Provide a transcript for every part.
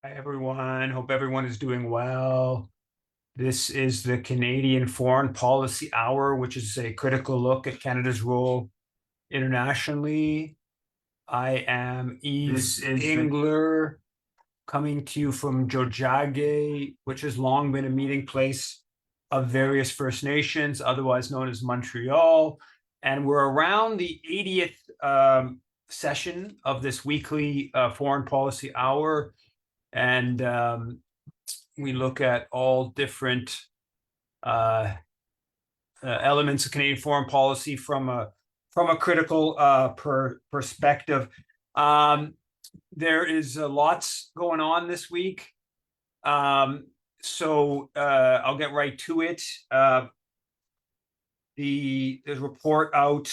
Hi, everyone. Hope everyone is doing well. This is the Canadian Foreign Policy Hour, which is a critical look at Canada's role internationally. I am Yves This is the Engler, coming to you from Jojage, which has long been a meeting place of various First Nations, otherwise known as Montreal. And we're around the 80th session of this weekly Foreign Policy Hour. And we look at all different uh, elements of Canadian foreign policy from a critical perspective. Um, there is lots going on this week, so I'll get right to it. There's a report out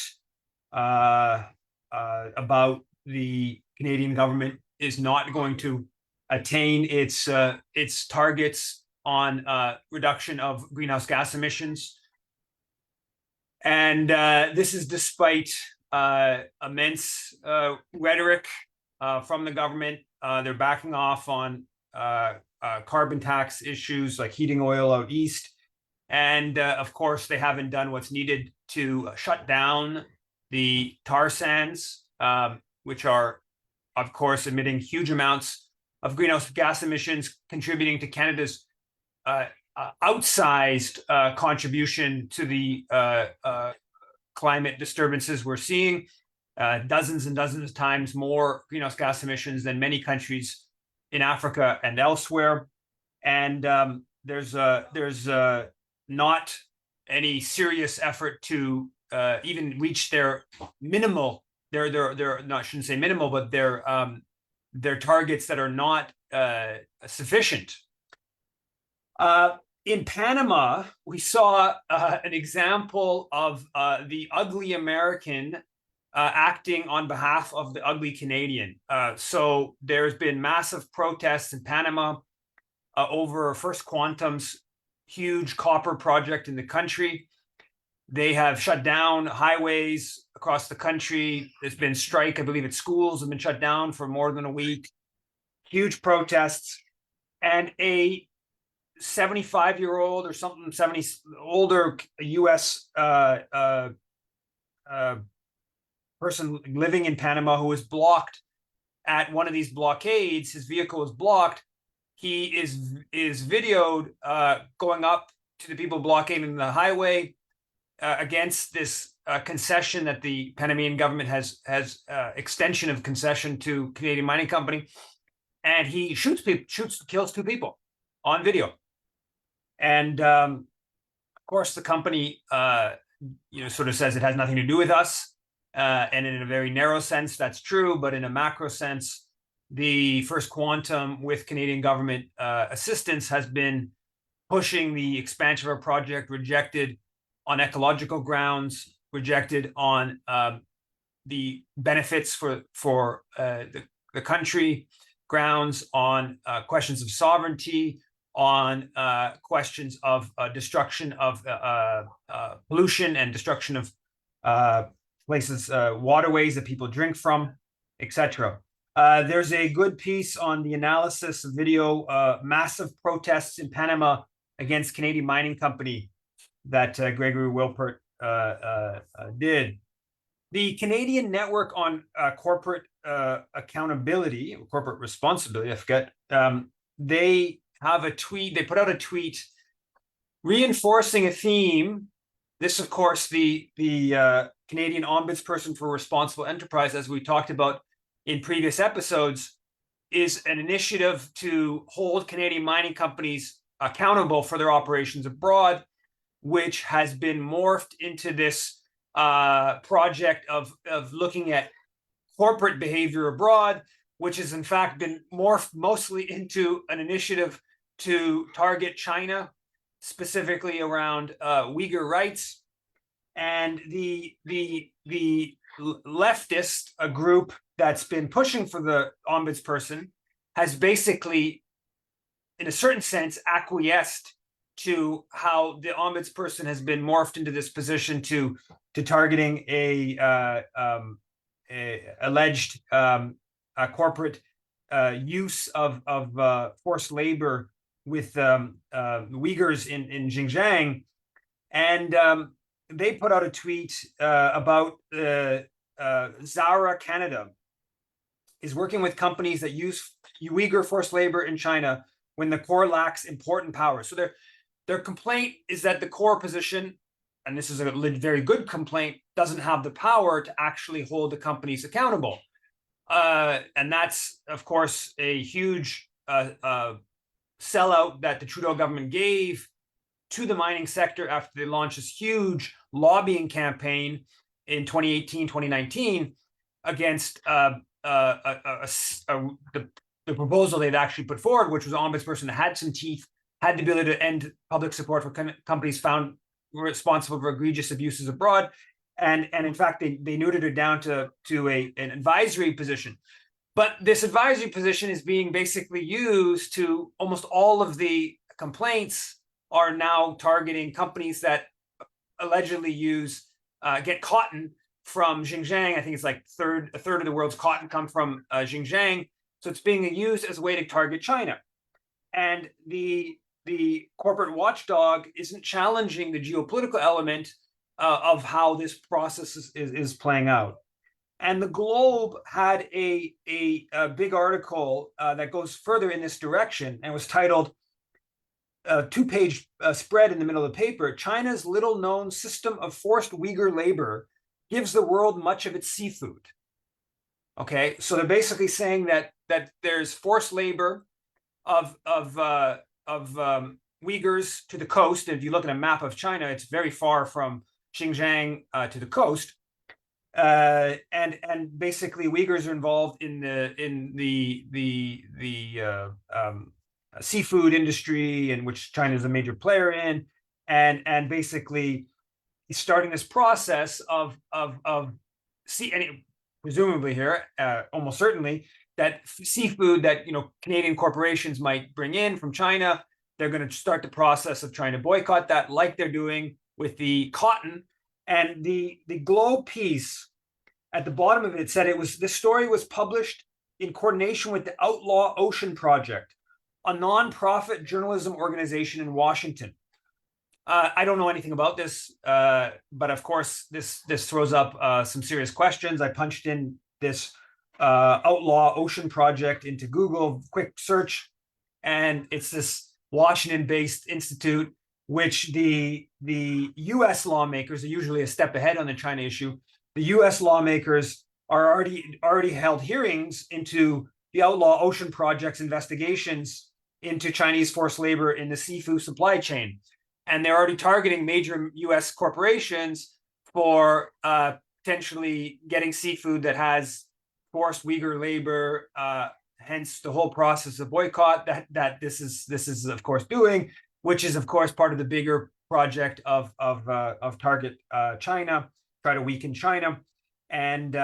uh, about the Canadian government is not going to attain its targets on reduction of greenhouse gas emissions, and this is despite immense rhetoric from the government. They're backing off on carbon tax issues like heating oil out east. And of course, they haven't done what's needed to shut down the tar sands, which are, of course, emitting huge amounts of greenhouse gas emissions, contributing to Canada's outsized contribution to the climate disturbances we're seeing. Dozens and dozens of times more greenhouse gas emissions than many countries in Africa and elsewhere. And there's not any serious effort to even reach their minimal, their not, I shouldn't say minimal, but their targets that are not sufficient. In Panama, we saw an example of the ugly American acting on behalf of the ugly Canadian. So there's been massive protests in Panama over First Quantum's huge copper project in the country. They have shut down highways across the country. There's been strike. I believe its schools have been shut down for more than a week. Huge protests. And a 75-year-old or something, 70 older U.S. Person living in Panama who was blocked at one of these blockades. His vehicle was blocked. He is videoed going up to the people blockading the highway against this concession that the Panamanian government has extension of concession to Canadian Mining Company, and he kills two people on video. And of course, the company sort of says it has nothing to do with us. And in a very narrow sense, that's true. But in a macro sense, the First Quantum, with Canadian government assistance, has been pushing the expansion of our project, rejected on ecological grounds, rejected on the benefits for the country grounds, on questions of sovereignty, on questions of destruction of pollution and destruction of places, waterways that people drink from, etc. There's a good piece on the analysis of video, massive protests in Panama against Canadian Mining Company that Gregory Wilpert did. The Canadian Network on Corporate Accountability, corporate responsibility, I forget, they have a tweet, they put out a tweet reinforcing a theme. This, of course, the Canadian Ombudsperson for Responsible Enterprise, as we talked about in previous episodes, is an initiative to hold Canadian mining companies accountable for their operations abroad, which has been morphed into this project of looking at corporate behavior abroad, which has in fact been morphed mostly into an initiative to target China, specifically around Uyghur rights. And the leftist, a group that's been pushing for the ombudsperson, has basically, in a certain sense, acquiesced to how the ombudsperson has been morphed into this position to targeting a alleged corporate use of forced labor with Uyghurs in Xinjiang, and they put out a tweet about Zara Canada is working with companies that use Uyghur forced labor in China when the core lacks important powers. So their complaint is that the core position, and this is a very good complaint, doesn't have the power to actually hold the companies accountable. And that's, of course, a huge sellout that the Trudeau government gave to the mining sector after they launched this huge lobbying campaign in 2018, 2019 against the proposal they'd actually put forward, which was an ombudsperson that had some teeth, had the ability to end public support for companies found responsible for egregious abuses abroad. And in fact, they neutered it down to an advisory position. But this advisory position is being basically used to almost all of the complaints are now targeting companies that allegedly get cotton from Xinjiang. I think it's like a third of the world's cotton come from Xinjiang. So it's being used as a way to target China. And the corporate watchdog isn't challenging the geopolitical element of how this process is playing out. And the Globe had a big article that goes further in this direction and was titled, two-page spread in the middle of the paper, China's little-known system of forced Uyghur labor gives the world much of its seafood. Okay, so they're basically saying that there's forced labor of Uyghurs to the coast. If you look at a map of China, it's very far from Xinjiang to the coast. And basically Uyghurs are involved in the seafood industry, in which China is a major player in, and basically starting this process of presumably here, almost certainly, that seafood that Canadian corporations might bring in from China, they're going to start the process of trying to boycott that, like they're doing with the cotton. And the Globe piece at the bottom of it said this story was published in coordination with the Outlaw Ocean Project, a nonprofit journalism organization in Washington. I don't know anything about this, but of course this throws up some serious questions. I punched in this Outlaw Ocean Project into Google, quick search, and it's this Washington-based institute, which the U.S. lawmakers are usually a step ahead on the China issue. The U.S. lawmakers are already held hearings into the Outlaw Ocean Project's investigations into Chinese forced labor in the seafood supply chain. And they're already targeting major U.S. corporations for potentially getting seafood that has forced Uyghur labor, hence the whole process of boycott that this is of course doing, which is of course part of the bigger project of target China, try to weaken China, and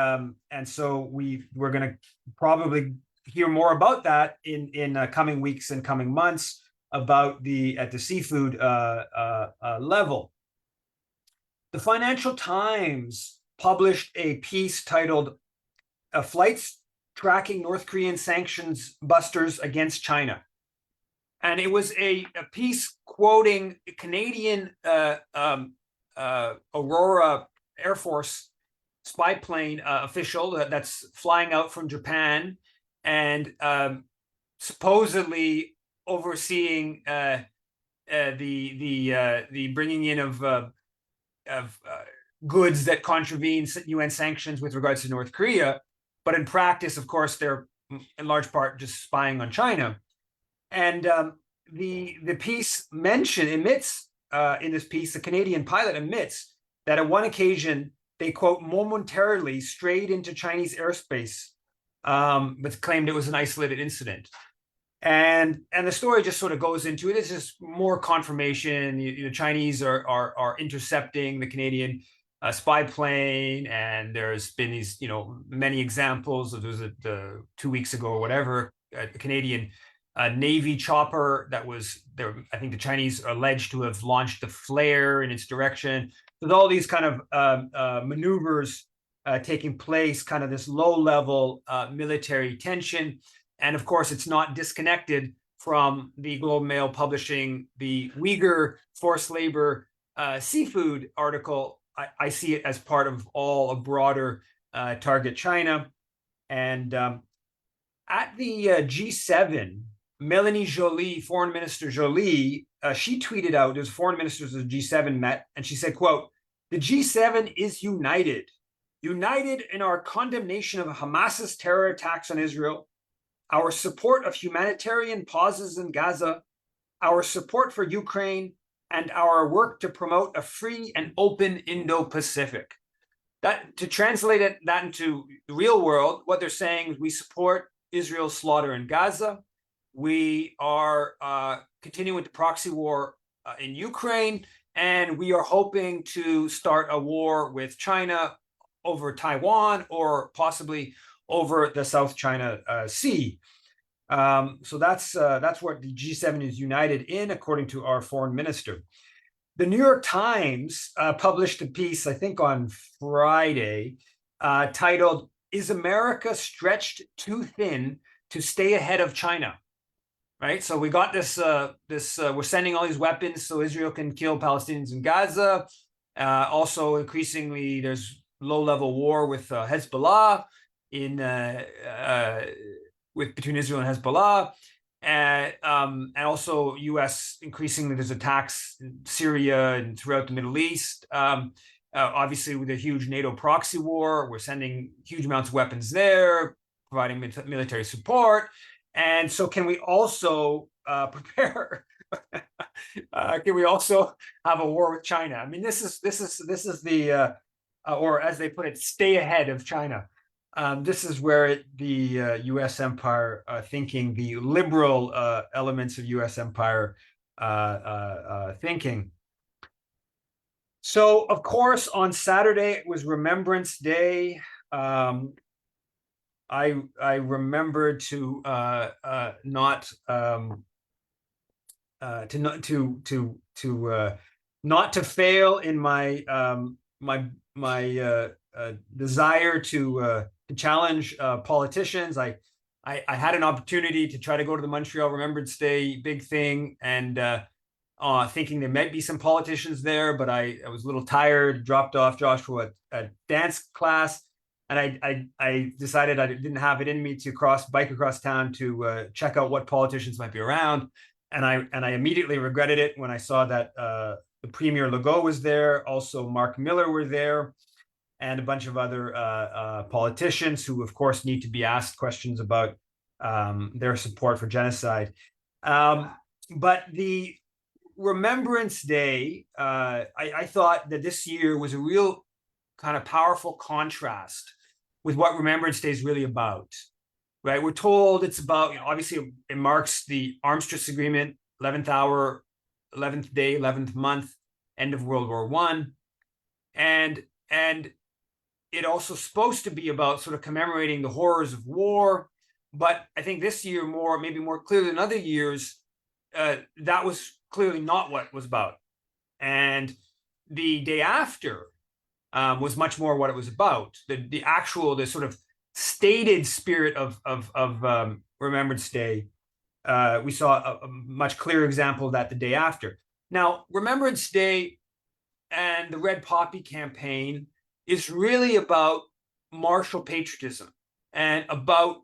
so we're going to probably hear more about that in coming weeks and coming months about at the seafood level. The Financial Times published a piece titled "Flights Tracking North Korean Sanctions Busters Against China." And it was a piece quoting a Canadian Aurora Air Force spy plane official that's flying out from Japan and supposedly overseeing the bringing in of goods that contravene UN sanctions with regards to North Korea. But in practice, of course, they're in large part just spying on China. And the piece admits in this piece, the Canadian pilot admits that on one occasion they, quote, momentarily strayed into Chinese airspace, but claimed it was an isolated incident. And the story just sort of goes into it. It's just more confirmation. Chinese are intercepting the Canadian spy plane, and there's been these many examples of, there was 2 weeks ago or whatever, a Canadian Navy chopper that was there. I think the Chinese are alleged to have launched a flare in its direction. There's all these kind of maneuvers taking place, kind of this low-level military tension. And of course, it's not disconnected from the Globe and Mail publishing the Uyghur forced labor seafood article. I see it as part of a broader target China. And at the G7, Melanie Joly, Foreign Minister Joly, she tweeted out, there's foreign ministers of the G7 met, and she said, quote, "The G7 is united in our condemnation of Hamas's terror attacks on Israel, our support of humanitarian pauses in Gaza, our support for Ukraine, and our work to promote a free and open Indo-Pacific." That, to translate that into the real world, what they're saying is we support Israel's slaughter in Gaza. We are continuing the proxy war in Ukraine, and we are hoping to start a war with China over Taiwan or possibly over the South China Sea. So that's what the G7 is united in, according to our foreign minister. The New York Times published a piece, I think on Friday, titled, "Is America Stretched Too Thin to Stay Ahead of China?" Right? So we got this, we're sending all these weapons so Israel can kill Palestinians in Gaza. Also, increasingly, there's low-level war with Hezbollah between Israel and Hezbollah. And also U.S. increasingly there's attacks in Syria and throughout the Middle East. Obviously, with a huge NATO proxy war, we're sending huge amounts of weapons there, providing military support. And so, can we also prepare? Can we also have a war with China? I mean, this is the or as they put it, stay ahead of China. This is where the U.S. empire thinking, the liberal elements of U.S. empire thinking. So, of course, on Saturday it was Remembrance Day. I remembered to not to fail in my desire to challenge politicians. I had an opportunity to try to go to the Montreal Remembrance Day big thing, and thinking there might be some politicians there, but I was a little tired, dropped off Joshua at dance class, and I decided I didn't have it in me to bike across town to check out what politicians might be around, and I immediately regretted it when I saw that the Premier Legault was there, also Mark Miller were there, and a bunch of other politicians who, of course, need to be asked questions about their support for genocide. But the Remembrance Day, I thought that this year was a real kind of powerful contrast with what Remembrance Day is really about, right? We're told it's about, obviously it marks the Armistice Agreement, 11th hour, 11th day, 11th month, end of World War I. And it also supposed to be about sort of commemorating the horrors of war. But I think this year maybe more clearly than other years, that was clearly not what it was about. And the day after was much more what it was about. The sort of stated spirit of Remembrance Day. We saw a much clearer example of that the day after. Now, Remembrance Day and the Red Poppy campaign is really about martial patriotism and about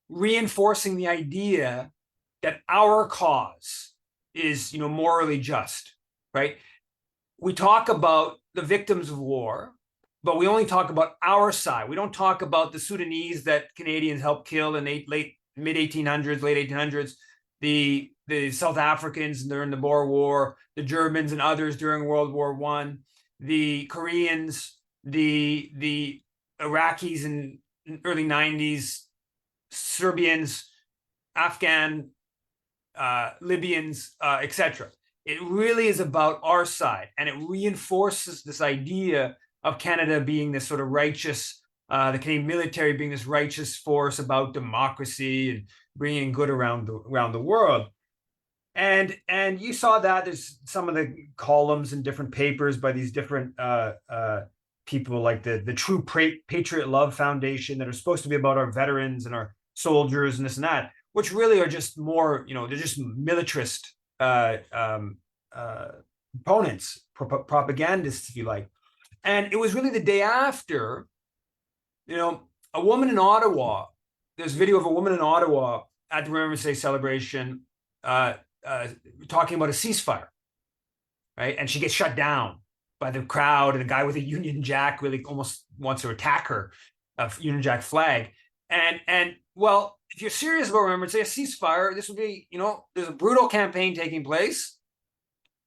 reinforcing the idea that our cause is, morally just, right? We talk about the victims of war, but we only talk about our side. We don't talk about the Sudanese that Canadians helped kill in the mid-1800s, late 1800s, the South Africans during the Boer War, the Germans and others during World War I, the Koreans, the Iraqis in early 90s, Serbians, Afghan, Libyans, etc. It really is about our side, and it reinforces this idea of Canada being this sort of righteous, the Canadian military being this righteous force about democracy and bringing good around the world. And you saw that there's some of the columns in different papers by these different people, like the True Patriot Love Foundation, that are supposed to be about our veterans and our soldiers and this and that. which really are just more, they're just militarist opponents, propagandists, if you like. And it was really the day after, a woman in Ottawa. There's a video of a woman in Ottawa at the Remembrance Day celebration talking about a ceasefire, right? And she gets shut down by the crowd, and the guy with a Union Jack really almost wants to attack her, a Union Jack flag. And well, if you're serious about Remembrance Day, a ceasefire, this would be, there's a brutal campaign taking place.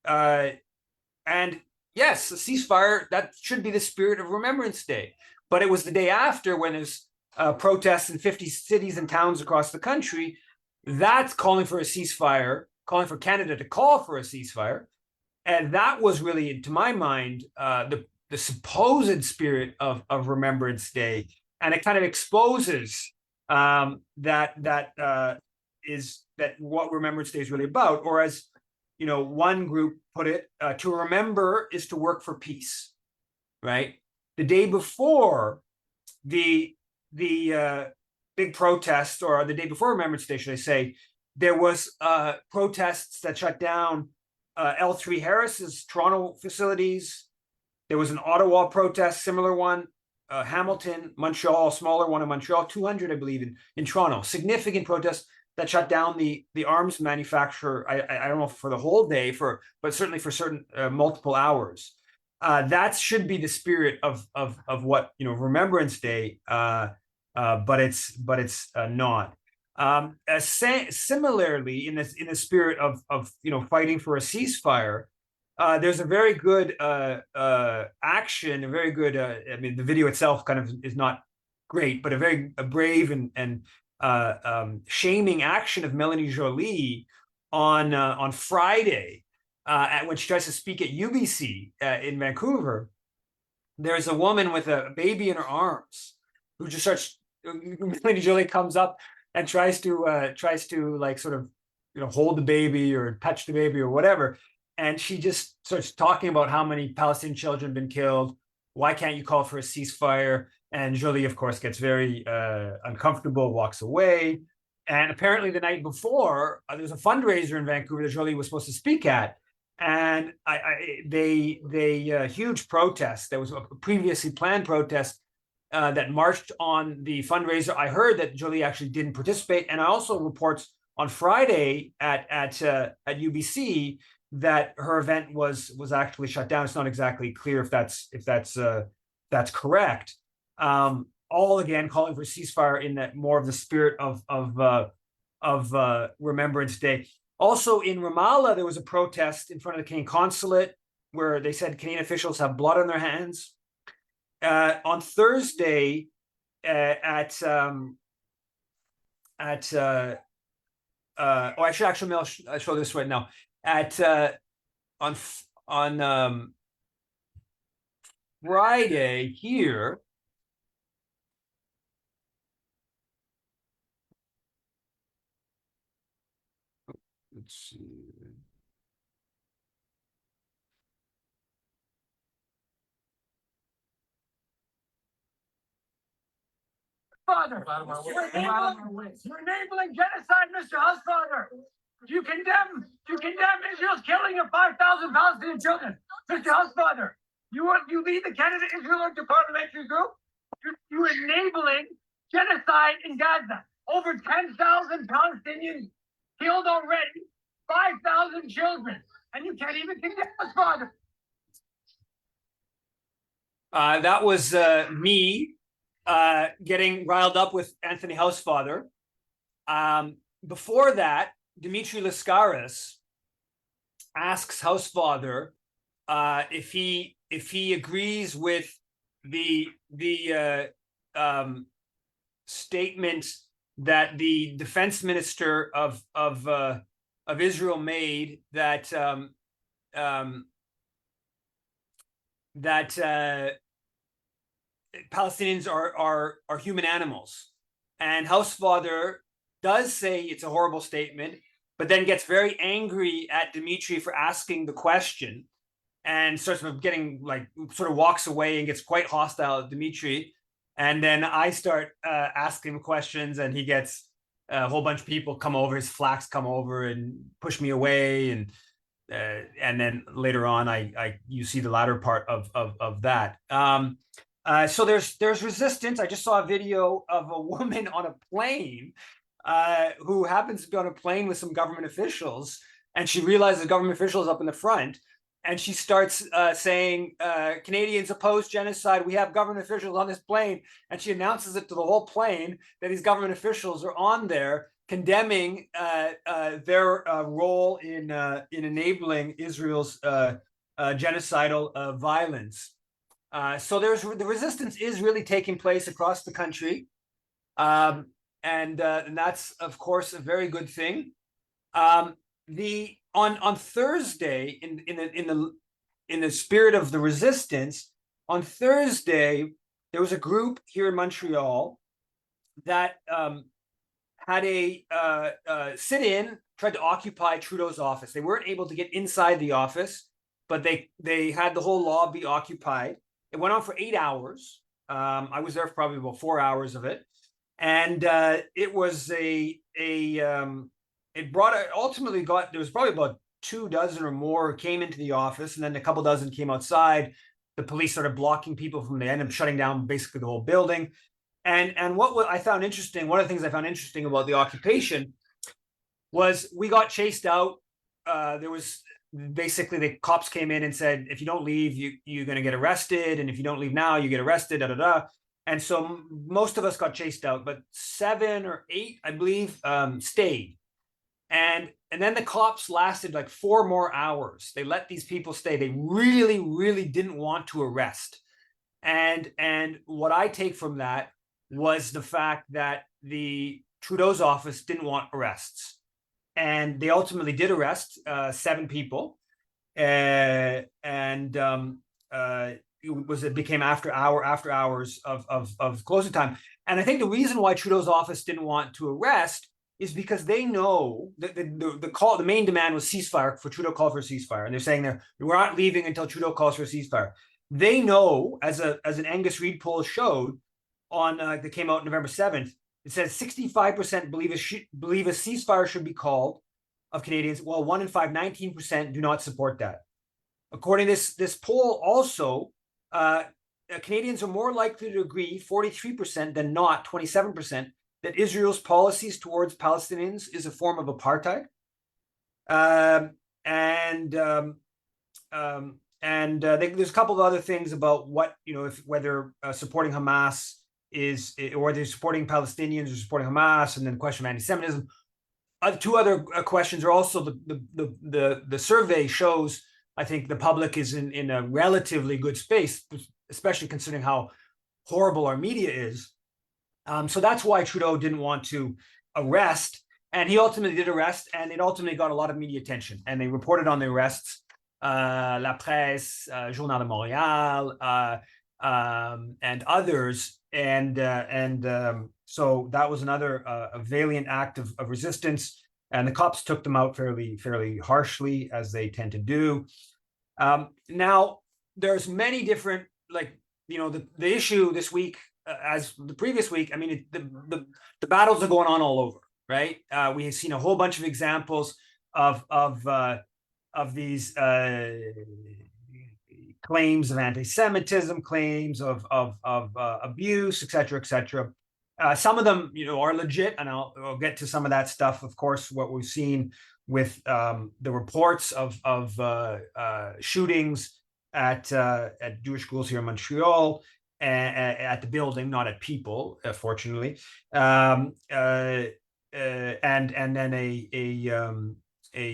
And yes, a ceasefire, that should be the spirit of Remembrance Day. But it was the day after, when there's protests in 50 cities and towns across the country, that's calling for a ceasefire, calling for Canada to call for a ceasefire. And that was really, to my mind, the supposed spirit of Remembrance Day. And it kind of exposes that what Remembrance Day is really about. Or as one group put it, to remember is to work for peace, right? The day before the big protest, or the day before Remembrance Day, should I say, there was protests that shut down L3 Harris's Toronto facilities. There was an Ottawa protest, similar one, Hamilton, Montreal, smaller one in Montreal, 200, I believe, in Toronto. Significant protests that shut down the arms manufacturer. I don't know for the whole day, but certainly for certain multiple hours. That should be the spirit of what Remembrance Day, but it's not. Similarly, in the spirit of fighting for a ceasefire, there's a very good action, a very good. I mean, the video itself kind of is not great, but a very brave and shaming action of Melanie Joly on Friday. When she tries to speak at UBC in Vancouver, there's a woman with a baby in her arms who just starts. Melanie Joly comes up and tries to like sort of hold the baby or touch the baby or whatever, and she just starts talking about how many Palestinian children have been killed. Why can't you call for a ceasefire? And Joly, of course, gets very uncomfortable, walks away. And apparently, the night before, there was a fundraiser in Vancouver that Joly was supposed to speak at. And they huge protest. There was a previously planned protest that marched on the fundraiser. I heard that Joly actually didn't participate, and I also reports on Friday at UBC that her event was actually shut down. It's not exactly clear if that's correct. All again calling for ceasefire in that more of the spirit of Remembrance Day. Also in Ramallah, there was a protest in front of the Canadian consulate where they said Canadian officials have blood on their hands. On Thursday, I should actually I'll show this right now. On Friday here. Let's see. Father, you're enabling genocide, Mr. Husfather. You condemn Israel's killing of 5,000 Palestinian children, Mr. Husfather. You lead the Canada-Israel Interparliamentary Group. You're enabling genocide in Gaza. Over 10,000 Palestinians killed already, 5,000 children, and you can't even condemn us, Father. That was me getting riled up with Anthony Housefather. Before that, Dimitri Lascaris asks Housefather if he agrees with the statement that the defense minister of Israel made that Palestinians are human animals. And Housefather does say it's a horrible statement, but then gets very angry at Dimitri for asking the question and starts getting sort of walks away and gets quite hostile at Dimitri. And then I start asking questions and he gets a whole bunch of people come over, his flacks come over and push me away, and then later on, you see the latter part of that. So there's resistance. I just saw a video of a woman on a plane who happens to be on a plane with some government officials, and she realizes government officials up in the front, and she starts saying, Canadians oppose genocide. We have government officials on this plane. And she announces it to the whole plane that these government officials are on there condemning their role in enabling Israel's genocidal violence. So the resistance is really taking place across the country. And that's, of course, a very good thing. On Thursday, in the spirit of the resistance, on Thursday there was a group here in Montreal that had a sit-in, tried to occupy Trudeau's office. They weren't able to get inside the office, but they had the whole lobby occupied. It went on for 8 hours. I was there for probably about 4 hours of it, and it was it brought ultimately got, there was probably about 24 or more came into the office, and then a couple dozen came outside. The police started blocking people from, they ended up shutting down basically the whole building. And what I found interesting, one of the things I found interesting about the occupation was we got chased out. There was basically, the cops came in and said, if you don't leave, you're going to get arrested, and if you don't leave now, you get arrested, da da da. And so most of us got chased out, but 7 or 8, I believe, stayed. And then the cops lasted like 4 more hours. They let these people stay. They really, really didn't want to arrest. And what I take from that was the fact that the Trudeau's office didn't want arrests. And they ultimately did arrest 7 people. It became after hours of closing time. And I think the reason why Trudeau's office didn't want to arrest is because they know that the main demand was ceasefire. For Trudeau called for a ceasefire, and they're saying we're not leaving until Trudeau calls for a ceasefire. They know, as an Angus Reid poll showed that came out November 7th, it says 65% believe a ceasefire should be called of Canadians, while 1 in 5, 19% do not support that. According to this poll, also, Canadians are more likely to agree, 43%, than not, 27%, that Israel's policies towards Palestinians is a form of apartheid. There's a couple of other things about what, whether supporting Hamas or whether supporting Palestinians or supporting Hamas, and then the question of anti-Semitism. 2 other questions are also the survey shows, I think the public is in a relatively good space, especially considering how horrible our media is. So that's why Trudeau didn't want to arrest, and he ultimately did arrest, and it ultimately got a lot of media attention, and they reported on the arrests, La Presse, Journal de Montréal, and others, so that was another a valiant act of resistance, and the cops took them out fairly harshly, as they tend to do. Now, there's many different, the issue this week, as the previous week, I mean, the battles are going on all over, right? We have seen a whole bunch of examples of these claims of anti-Semitism, claims of abuse, etc., etc. Some of them, are legit, and I'll get to some of that stuff. Of course, what we've seen with the reports of shootings at Jewish schools here in Montreal, at the building, not at people, fortunately, and then a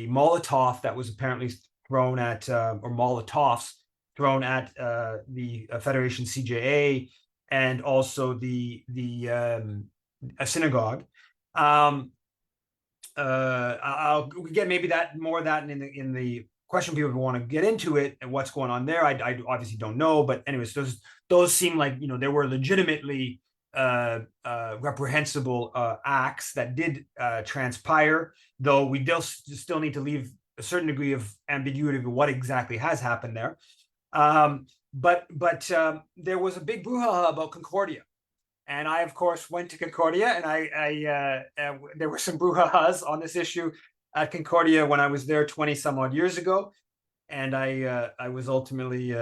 Molotov that was apparently thrown at, or Molotovs thrown at the Federation CJA, and also a synagogue. I'll get maybe more of that in the question people want to get into it and what's going on there. I obviously don't know, but anyways, those seem like, there were legitimately reprehensible acts that did transpire, though we still need to leave a certain degree of ambiguity of what exactly has happened there. But there was a big brouhaha about Concordia, And I, of course, went to Concordia, and there were some brouhahas on this issue at Concordia when I was there 20 some odd years ago. And I was ultimately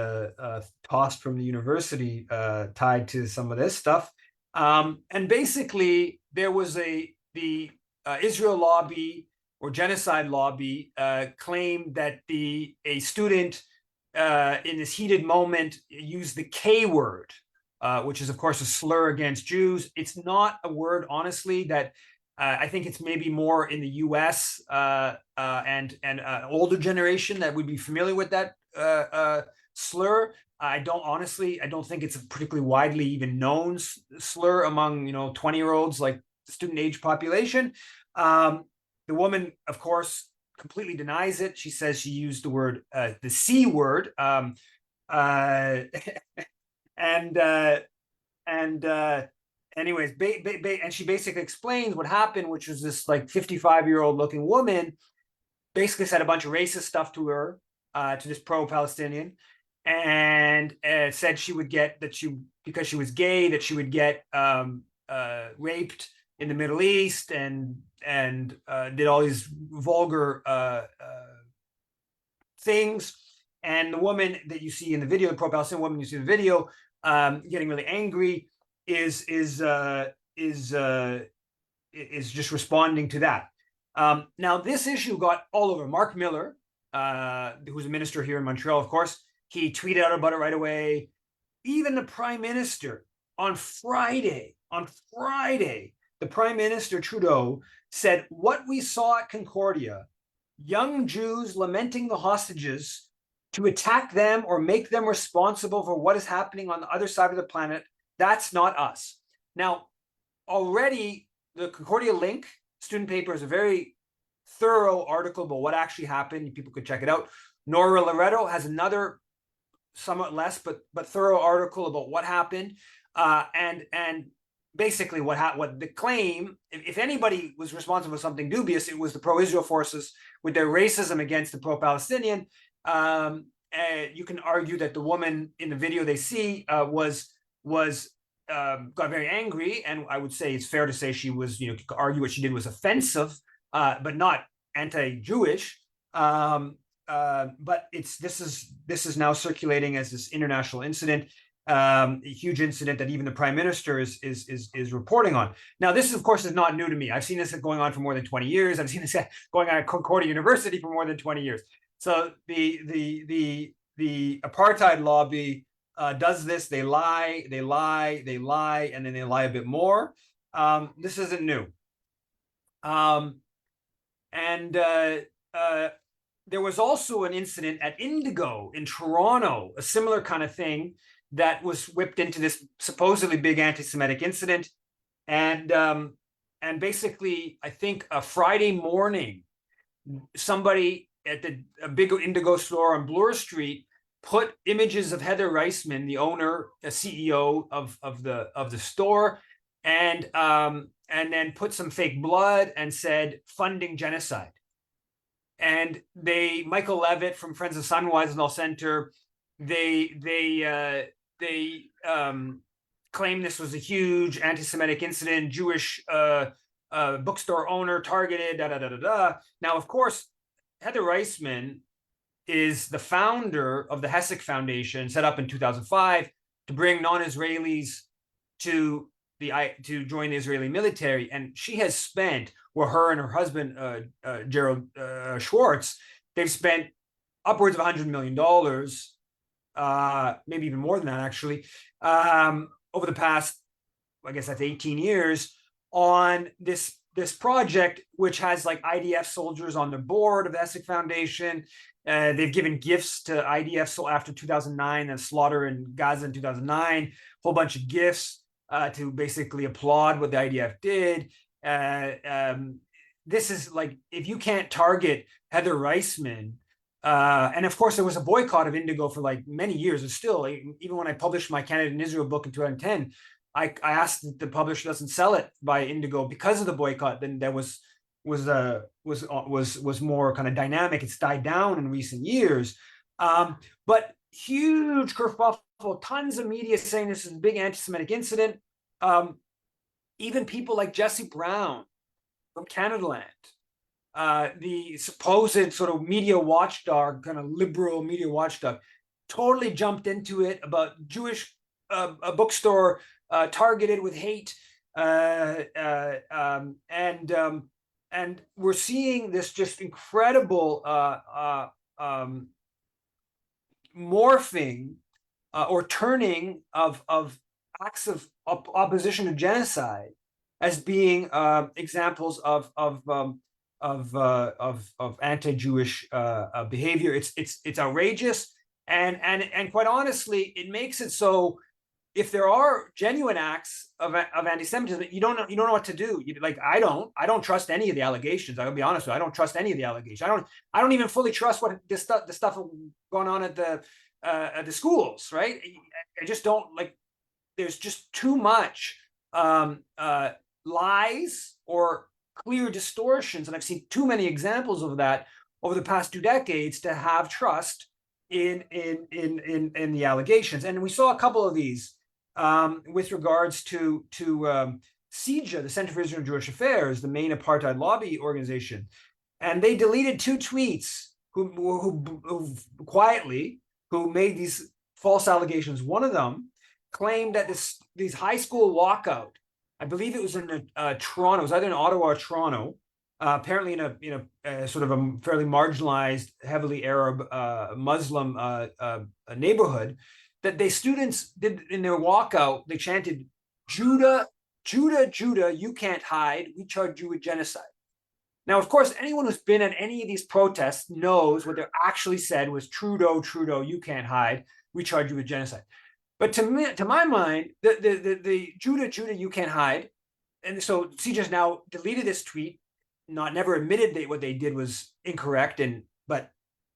tossed from the university, tied to some of this stuff. And basically, there was the Israel lobby or genocide lobby claimed that a student in this heated moment used the K word, which is of course a slur against Jews. It's not a word, honestly, that I think it's maybe more in the U.S. And older generation that would be familiar with that slur. I don't think it's a particularly widely even known slur among 20-year-olds, like the student age population. The woman, of course, completely denies it. She says she used the word, the C word, anyways, and she basically explains what happened, which was this like 55-year-old looking woman basically said a bunch of racist stuff to her, to this pro-Palestinian, and said she would get because she was gay, that she would get raped in the Middle East, and did all these vulgar things. And the woman that you see in the video, the pro-Palestinian woman you see in the video, getting really angry, is just responding to that. Now, this issue got all over. Mark Miller, who's a minister here in Montreal, of course, he tweeted out about it right away. Even the Prime Minister on Friday, the Prime Minister Trudeau said, what we saw at Concordia, young Jews lamenting the hostages, to attack them or make them responsible for what is happening on the other side of the planet, that's not us. Now, already the Concordia Link student paper is a very thorough article about what actually happened. People could check it out. Nora Loretto has another somewhat less but thorough article about what happened, and basically what the claim, if anybody was responsible for something dubious, it was the pro-Israel forces with their racism against the pro-Palestinian. You can argue that the woman in the video they see got very angry, and I would say it's fair to say she was, you could argue what she did was offensive, but not anti-Jewish. But this is now circulating as this international incident, a huge incident that even the Prime Minister is reporting on. Now, this, of course, is not new to me. I've seen this going on for more than 20 years. I've seen this going on at Concordia University for more than 20 years. So the apartheid lobby does this. They lie, and then they lie a bit more. This isn't new. There was also an incident at Indigo in Toronto, a similar kind of thing that was whipped into this supposedly big anti-Semitic incident. And basically, I think a Friday morning, somebody at a big Indigo store on Bloor Street put images of Heather Reisman, the owner, the CEO of the store, and then put some fake blood and said funding genocide. And Michael Levitt from Friends of Simon Wiesenthal Center, they claim this was a huge anti-Semitic incident, Jewish bookstore owner targeted, Now, of course, Heather Reisman is the founder of the Hesek Foundation, set up in 2005 to bring non-Israelis to join the Israeli military, and she has spent, her and her husband Gerald Schwartz, they've spent upwards of $100 million, maybe even more than that, actually, over the past, I guess that's 18 years, on this project, which has like IDF soldiers on the board of the Hesek Foundation. They've given gifts to IDF after 2009 and slaughter in Gaza in 2009, whole bunch of gifts to basically applaud what the IDF did. This is like, if you can't target Heather Reisman, and of course there was a boycott of Indigo for like many years. And still, even when I published my Canada and Israel book in 2010, I asked that the publisher doesn't sell it by Indigo because of the boycott. Then there was more kind of dynamic. It's died down in recent years, but huge kerfuffle, tons of media saying this is a big anti-Semitic incident. Even people like Jesse Brown from Canadaland, the supposed sort of media watchdog, kind of liberal media watchdog, totally jumped into it about Jewish a bookstore targeted with hate, and we're seeing this just incredible morphing or turning of acts of opposition to genocide as being examples of anti-Jewish behavior. It's outrageous, and quite honestly, it makes it so if there are genuine acts of anti-Semitism, you don't know what to do. I don't trust any of the allegations. I'll be honest with you, I don't trust any of the allegations. I don't even fully trust what the stuff going on at the schools, right? I just don't like. There's just too much lies or clear distortions, and I've seen too many examples of that over the past 2 decades to have trust in the allegations. And we saw a couple of these with regards to CIJA, the Center for Israel and Jewish Affairs, the main apartheid lobby organization, and they deleted 2 tweets who quietly made these false allegations. One of them claimed that these high school walkout, I believe it was in Toronto, it was either in Ottawa or Toronto, apparently in a sort of a fairly marginalized, heavily Arab Muslim neighborhood, that the students did in their walkout, they chanted, "Judah, Judah, Judah, you can't hide. We charge you with genocide." Now, of course, anyone who's been at any of these protests knows what they actually said was, "Trudeau, Trudeau, you can't hide. We charge you with genocide." But to my mind, the Judah, Judah, you can't hide. And so CJ's now deleted this tweet, never admitted that what they did was incorrect, but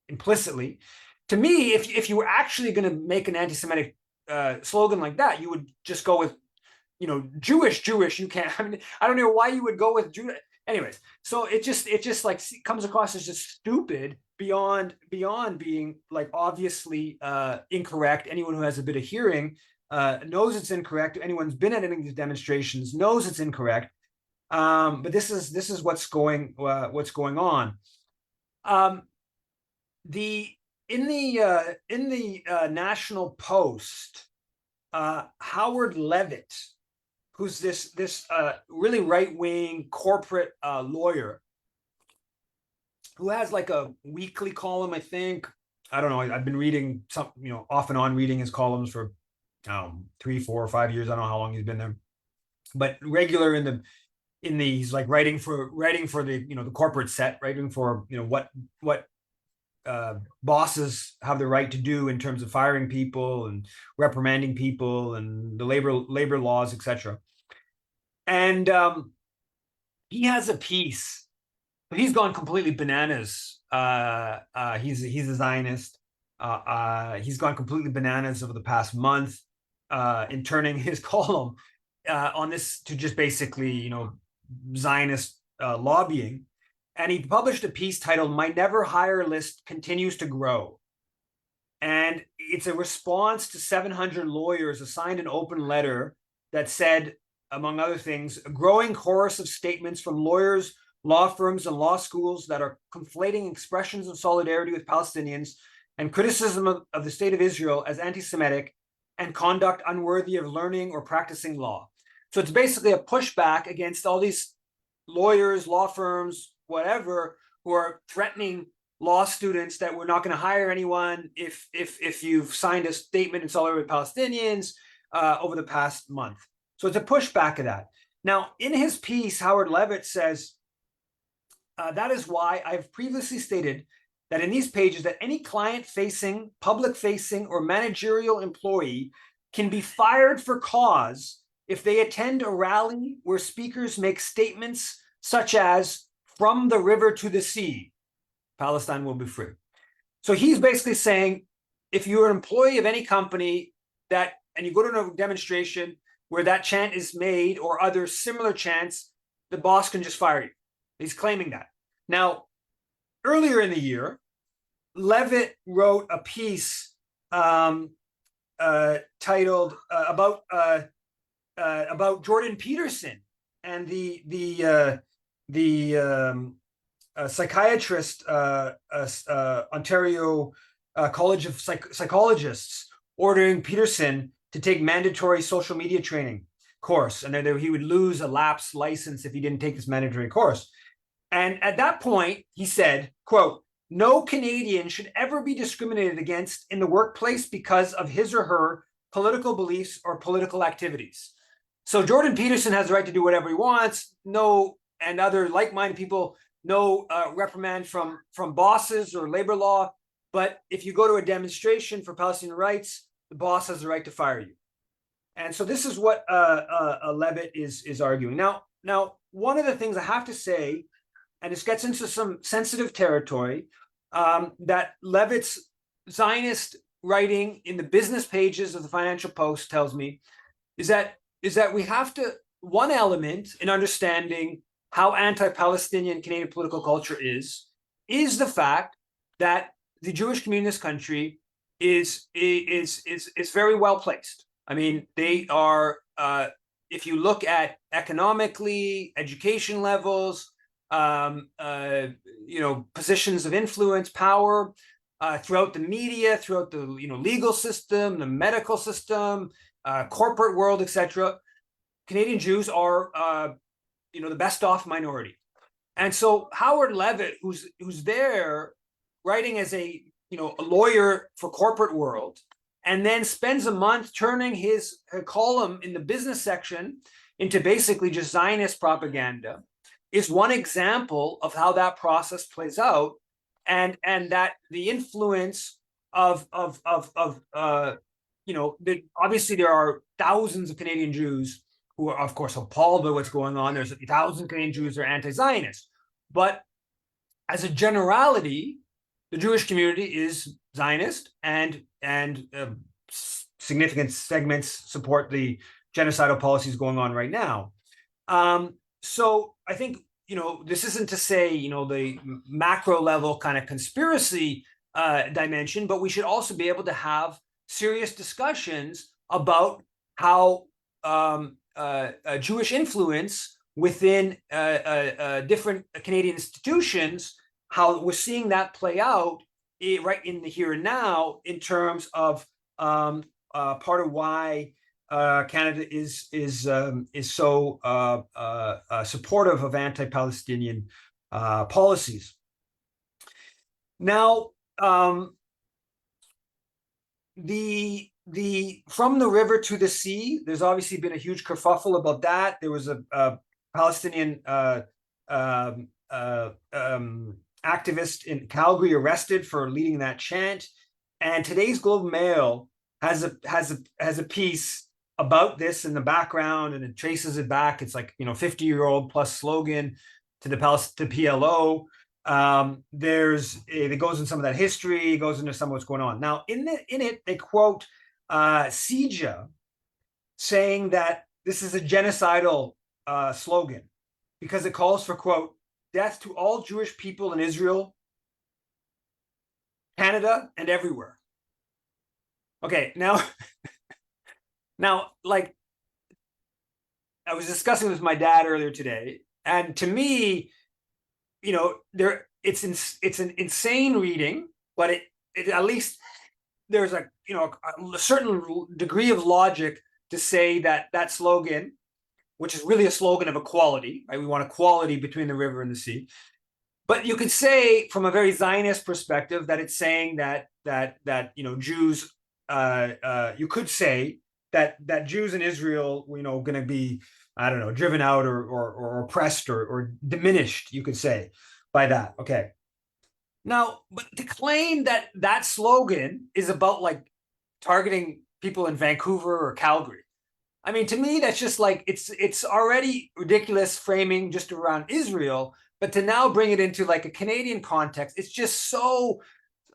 implicitly. To me, if you were actually going to make an anti-Semitic slogan like that, you would just go with, Jewish, you can't. I mean, I don't know why you would go with Judah. Anyways, so it just like comes across as just stupid beyond being like obviously incorrect. Anyone who has a bit of hearing knows it's incorrect. Anyone who's been at any of these demonstrations knows it's incorrect. But this is what's going on. In the National Post, Howard Levitt, who's this really right-wing corporate lawyer, who has like a weekly column, I think. I don't know. I've been reading some, off and on reading his columns for 3, 4, or 5 years. I don't know how long he's been there, but regular in the he's like writing for the the corporate set, writing for what bosses have the right to do in terms of firing people and reprimanding people and the labor laws, etc. And he has a piece. He's gone completely bananas. He's a Zionist. He's gone completely bananas over the past month in turning his column on this to just basically, Zionist lobbying. And he published a piece titled "My Never Hire List Continues to Grow." And it's a response to 700 lawyers assigned an open letter that said, among other things, a growing chorus of statements from lawyers, law firms, and law schools that are conflating expressions of solidarity with Palestinians and criticism of the state of Israel as anti-Semitic and conduct unworthy of learning or practicing law. So it's basically a pushback against all these lawyers, law firms, whatever, who are threatening law students that we're not going to hire anyone if you've signed a statement in solidarity with Palestinians over the past month. So it's a pushback of that. Now, in his piece, Howard Levitt says, that is why I've previously stated that in these pages that any client-facing, public-facing, or managerial employee can be fired for cause if they attend a rally where speakers make statements such as, "From the river to the sea, Palestine will be free." So he's basically saying, if you're an employee of any company and you go to a demonstration where that chant is made or other similar chants, the boss can just fire you. He's claiming that. Now, earlier in the year, Levitt wrote a piece titled about about Jordan Peterson and psychiatrist, Ontario College of Psychologists ordering Peterson to take mandatory social media training course, and then he would lose a lapsed license if he didn't take this mandatory course. And at that point, he said, quote, "No Canadian should ever be discriminated against in the workplace because of his or her political beliefs or political activities." So Jordan Peterson has the right to do whatever he wants. No, and other like-minded people, no reprimand from bosses or labor law. But if you go to a demonstration for Palestinian rights, the boss has the right to fire you. And so this is what Levitt is arguing. Now, one of the things I have to say, and this gets into some sensitive territory, that Levitt's Zionist writing in the business pages of the Financial Post tells me is that we have to, one element in understanding how anti-Palestinian Canadian political culture is the fact that the Jewish community in this country is very well placed. I mean, they are, if you look at economically, education levels, positions of influence, power, throughout the media, throughout the legal system, the medical system, corporate world, etc. Canadian Jews are the best off minority. And so Howard Levitt, who's there writing as a lawyer for corporate world, and then spends a month turning his column in the business section into basically just Zionist propaganda, is one example of how that process plays out, and that the influence of obviously there are thousands of Canadian Jews who are, of course, appalled by what's going on. There's 1,000 Canadian Jews who are anti-Zionist, but as a generality, the Jewish community is Zionist, and significant segments support the genocidal policies going on right now. So I think this isn't to say the macro level kind of conspiracy dimension, but we should also be able to have serious discussions about how Jewish influence within different Canadian institutions, how we're seeing that play out right in the here and now, in terms of part of why Canada is so supportive of anti-Palestinian policies. Now, the from the river to the sea, there's obviously been a huge kerfuffle about that. There was a Palestinian activist in Calgary arrested for leading that chant, and today's Globe and Mail has a piece about this in the background, and it traces it back. It's like 50-year-old plus slogan to the PLO. It goes in some of that history, it goes into some of what's going on. Now, in it, they quote CIJA saying that this is a genocidal slogan because it calls for, quote, "death to all Jewish people in Israel, Canada, and everywhere." Okay, now, like, I was discussing with my dad earlier today, and to me, it's an insane reading, but it at least there's a certain degree of logic to say that slogan, which is really a slogan of equality, right? We want equality between the river and the sea. But you could say, from a very Zionist perspective, that it's saying that Jews. You could say that Jews in Israel, going to be, I don't know, driven out or oppressed or diminished, you could say, by that. Okay. Now, but to claim that slogan is about like targeting people in Vancouver or Calgary, I mean, to me, that's just like, it's already ridiculous framing just around Israel, but to now bring it into like a Canadian context, it's just so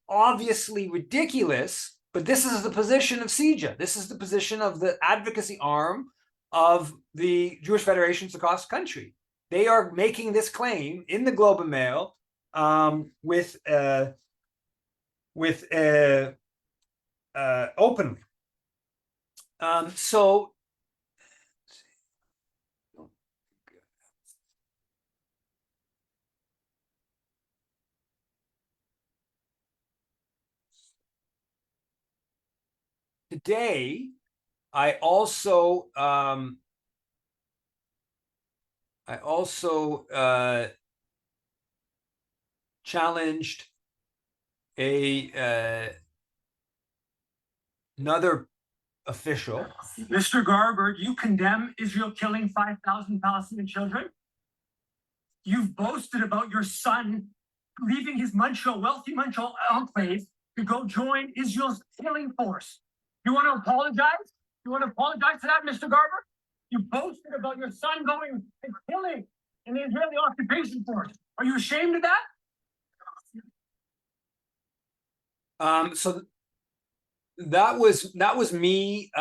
obviously ridiculous. But this is the position of CIJA. This is the position of the advocacy arm of the Jewish federations across the country. They are making this claim in the Globe and Mail openly. So today, I also challenged another official. Mr. Garber, you condemn Israel killing 5,000 Palestinian children? You've boasted about your son leaving his wealthy Montreal enclave to go join Israel's killing force. You want to apologize? You want to apologize to that, Mr. Garber? You boasted about your son going and killing in the Israeli occupation force. Are you ashamed of that? So that was me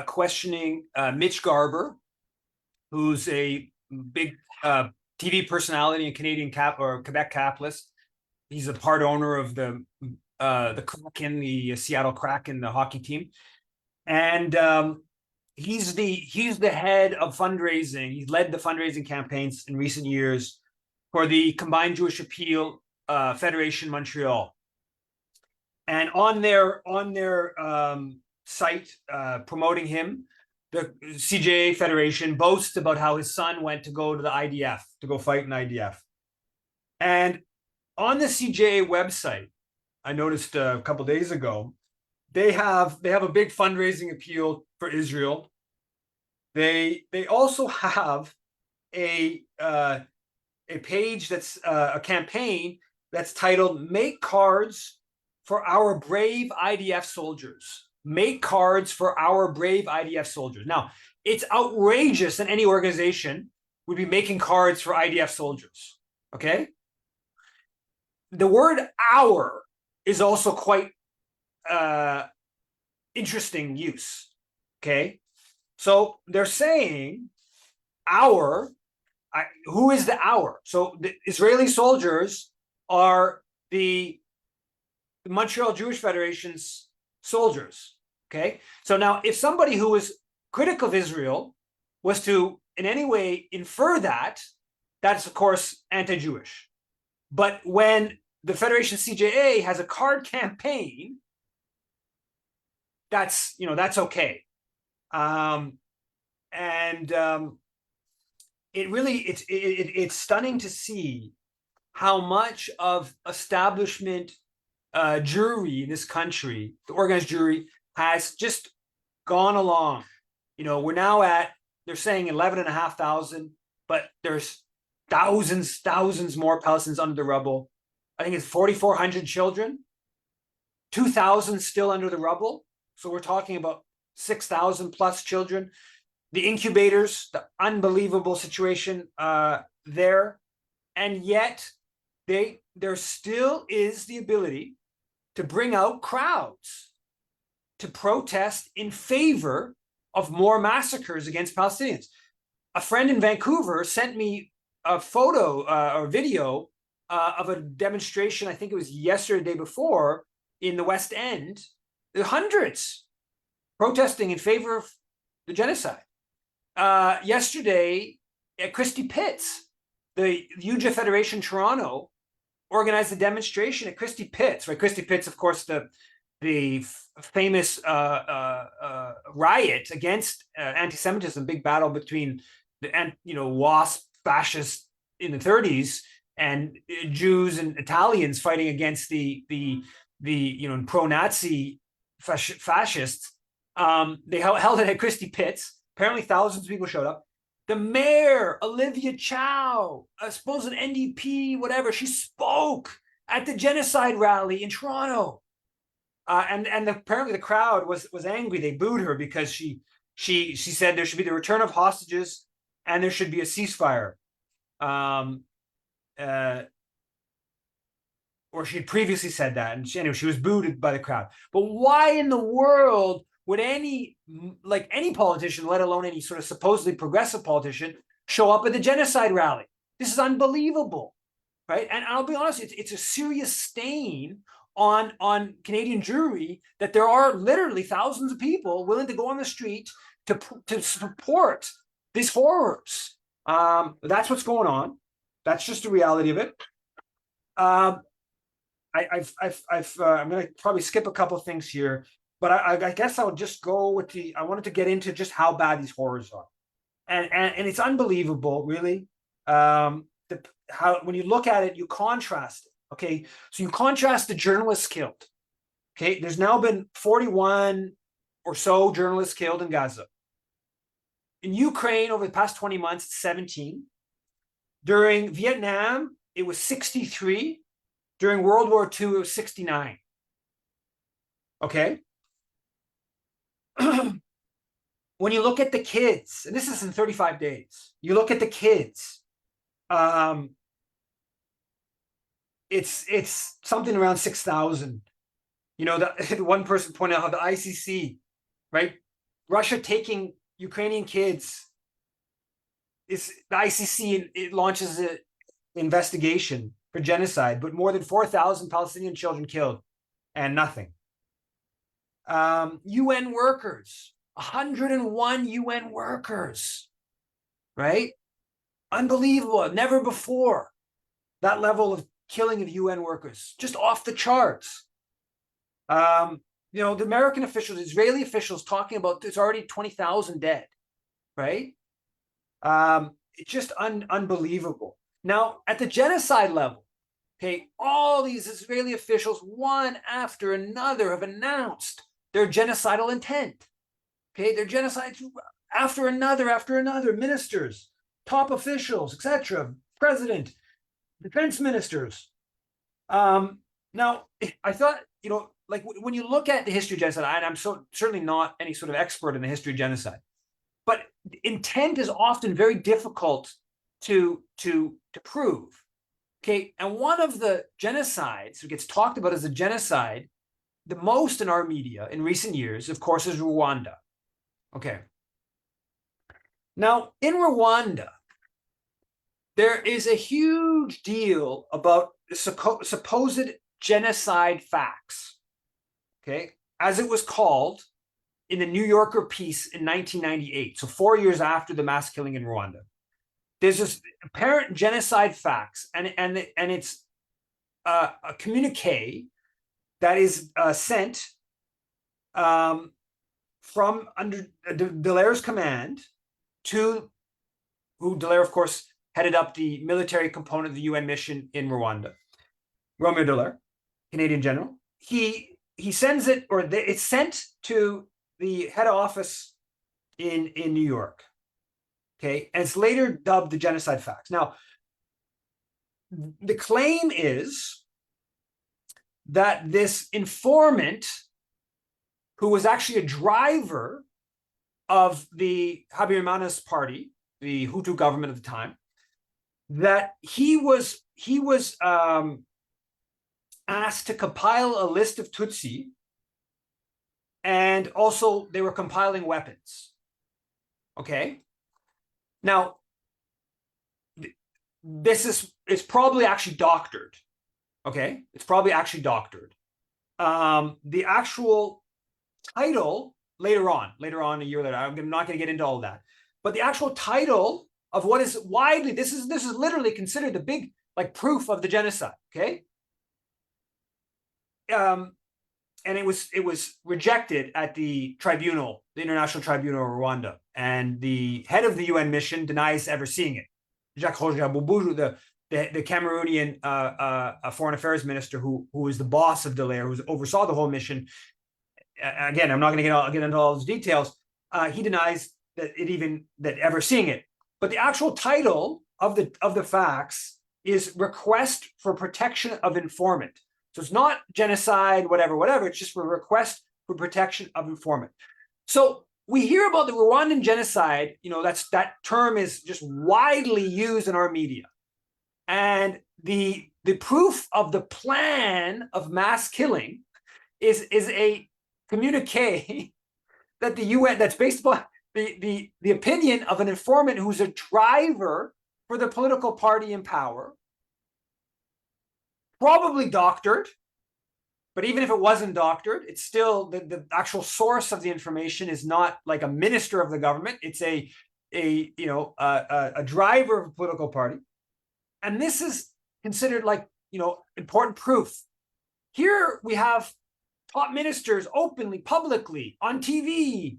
questioning Mitch Garber, who's a big TV personality and Canadian Quebec capitalist. He's a part owner of the Kraken, the Seattle Kraken, the hockey team, and he's the head of fundraising. He's led the fundraising campaigns in recent years for the Combined Jewish Appeal Federation Montreal. And on their site promoting him, the CJA Federation boasts about how his son went to go to the IDF, to go fight in IDF. And on the CJA website, I noticed a couple of days ago, they have a big fundraising appeal for Israel. They also have a page that's a campaign that's titled "Make Cards for Our Brave IDF Soldiers." Make cards for our brave IDF soldiers. Now, it's outrageous that any organization would be making cards for IDF soldiers. Okay. The word "our" is also quite interesting use. Okay. So they're saying our, who is the our? So the Israeli soldiers are the Montreal Jewish Federation's soldiers. Okay. So now if somebody who is critical of Israel was to in any way infer that, that's of course anti-Jewish. But when the Federation CJA has a card campaign, that's okay. It's stunning to see how much of establishment jury in this country, the organized jury, has just gone along. We're now at, they're saying 11,500, but there's thousands more Palestinians under the rubble. I think it's 4,400 children, 2,000 still under the rubble. So we're talking about 6,000 plus children. The incubators, the unbelievable situation there. And yet there still is the ability to bring out crowds to protest in favor of more massacres against Palestinians. A friend in Vancouver sent me a photo or video of a demonstration, I think it was yesterday, the day before, in the West End. There are hundreds protesting in favor of the genocide. Yesterday at Christie Pitts, the UJA Federation Toronto organized a demonstration at Christie Pitts, right? Christie Pitts, of course, the famous riot against anti-Semitism, big battle between the WASP fascists in the 30s and Jews and Italians fighting against the pro-Nazi fascists. They held it at Christie Pitts. Apparently, thousands of people showed up. The mayor, Olivia Chow, I suppose an NDP, whatever, she spoke at the genocide rally in Toronto. And apparently the crowd was angry. They booed her because she said there should be the return of hostages and there should be a ceasefire. Or she had previously said that, and she was booed by the crowd. But why in the world would any politician, let alone any sort of supposedly progressive politician, show up at the genocide rally? This is unbelievable, right? And I'll be honest, it's a serious stain on Canadian Jewry that there are literally thousands of people willing to go on the street to support these horrors. That's what's going on. That's just the reality of it. I'm going to probably skip a couple of things here. but I guess I'll just go with I wanted to get into just how bad these horrors are. And it's unbelievable, really. How when you look at it, you contrast it. Okay, so you contrast the journalists killed. Okay, there's now been 41 or so journalists killed in Gaza. In Ukraine, over the past 20 months, it's 17. During Vietnam, it was 63. During World War II, it was 69. Okay. When you look at the kids, and this is in 35 days, you look at the kids, it's something around 6,000. You know, the one person pointed out how the ICC, right? Russia taking Ukrainian kids, is the ICC, it launches an investigation for genocide, but more than 4,000 Palestinian children killed and nothing. UN workers, 101 UN workers, right? Unbelievable. Never before that level of killing of UN workers, just off the charts. You know, the American officials, Israeli officials talking about there's already 20,000 dead, right? It's just unbelievable. Now, at the genocide level, okay, all these Israeli officials, one after another, have announced their genocidal intent. Okay, their genocide after another, ministers, top officials, etc., president, defense ministers. Now, I thought, you know, like when you look at the history of genocide, and I'm certainly not any sort of expert in the history of genocide, but intent is often very difficult to prove. Okay, and one of the genocides that gets talked about as a genocide the most in our media in recent years, of course, is Rwanda. Okay. Now, in Rwanda, there is a huge deal about supposed genocide facts, okay, as it was called in the New Yorker piece in 1998, so 4 years after the mass killing in Rwanda. There's this apparent genocide facts, and it's a communique that is sent from under Dallaire's command to who Dallaire, of course, headed up the military component of the UN mission in Rwanda. Romeo Dallaire, Canadian general. He sends it, or it's sent to the head office in New York. Okay, and it's later dubbed the genocide facts. Now, the claim is that this informant, who was actually a driver of the Habyarimana's party, the Hutu government at the time, that he was asked to compile a list of Tutsi, and also they were compiling weapons. Okay. Now, it's probably actually doctored. Okay, it's probably actually doctored. The actual title later on, a year later, I'm not going to get into all that, but the actual title of what is widely, this is literally considered the big like proof of the genocide. Okay, and it was rejected at the tribunal, the International Tribunal of Rwanda, and the head of the UN mission denies ever seeing it. Jacques Roger Boubou, the Cameroonian foreign affairs minister, who is the boss of Dallaire, who oversaw the whole mission. Again, I'm not going to get into all those details. He denies that ever seeing it. But the actual title of the facts is request for protection of informant. So it's not genocide, whatever. It's just for request for protection of informant. So we hear about the Rwandan genocide. You know, that term is just widely used in our media. And the proof of the plan of mass killing is a communique that the UN, that's based upon the opinion of an informant who's a driver for the political party in power, probably doctored. But even if it wasn't doctored, it's still the actual source of the information is not like a minister of the government. It's a driver of a political party. And this is considered like, important proof. Here we have top ministers openly, publicly, on TV,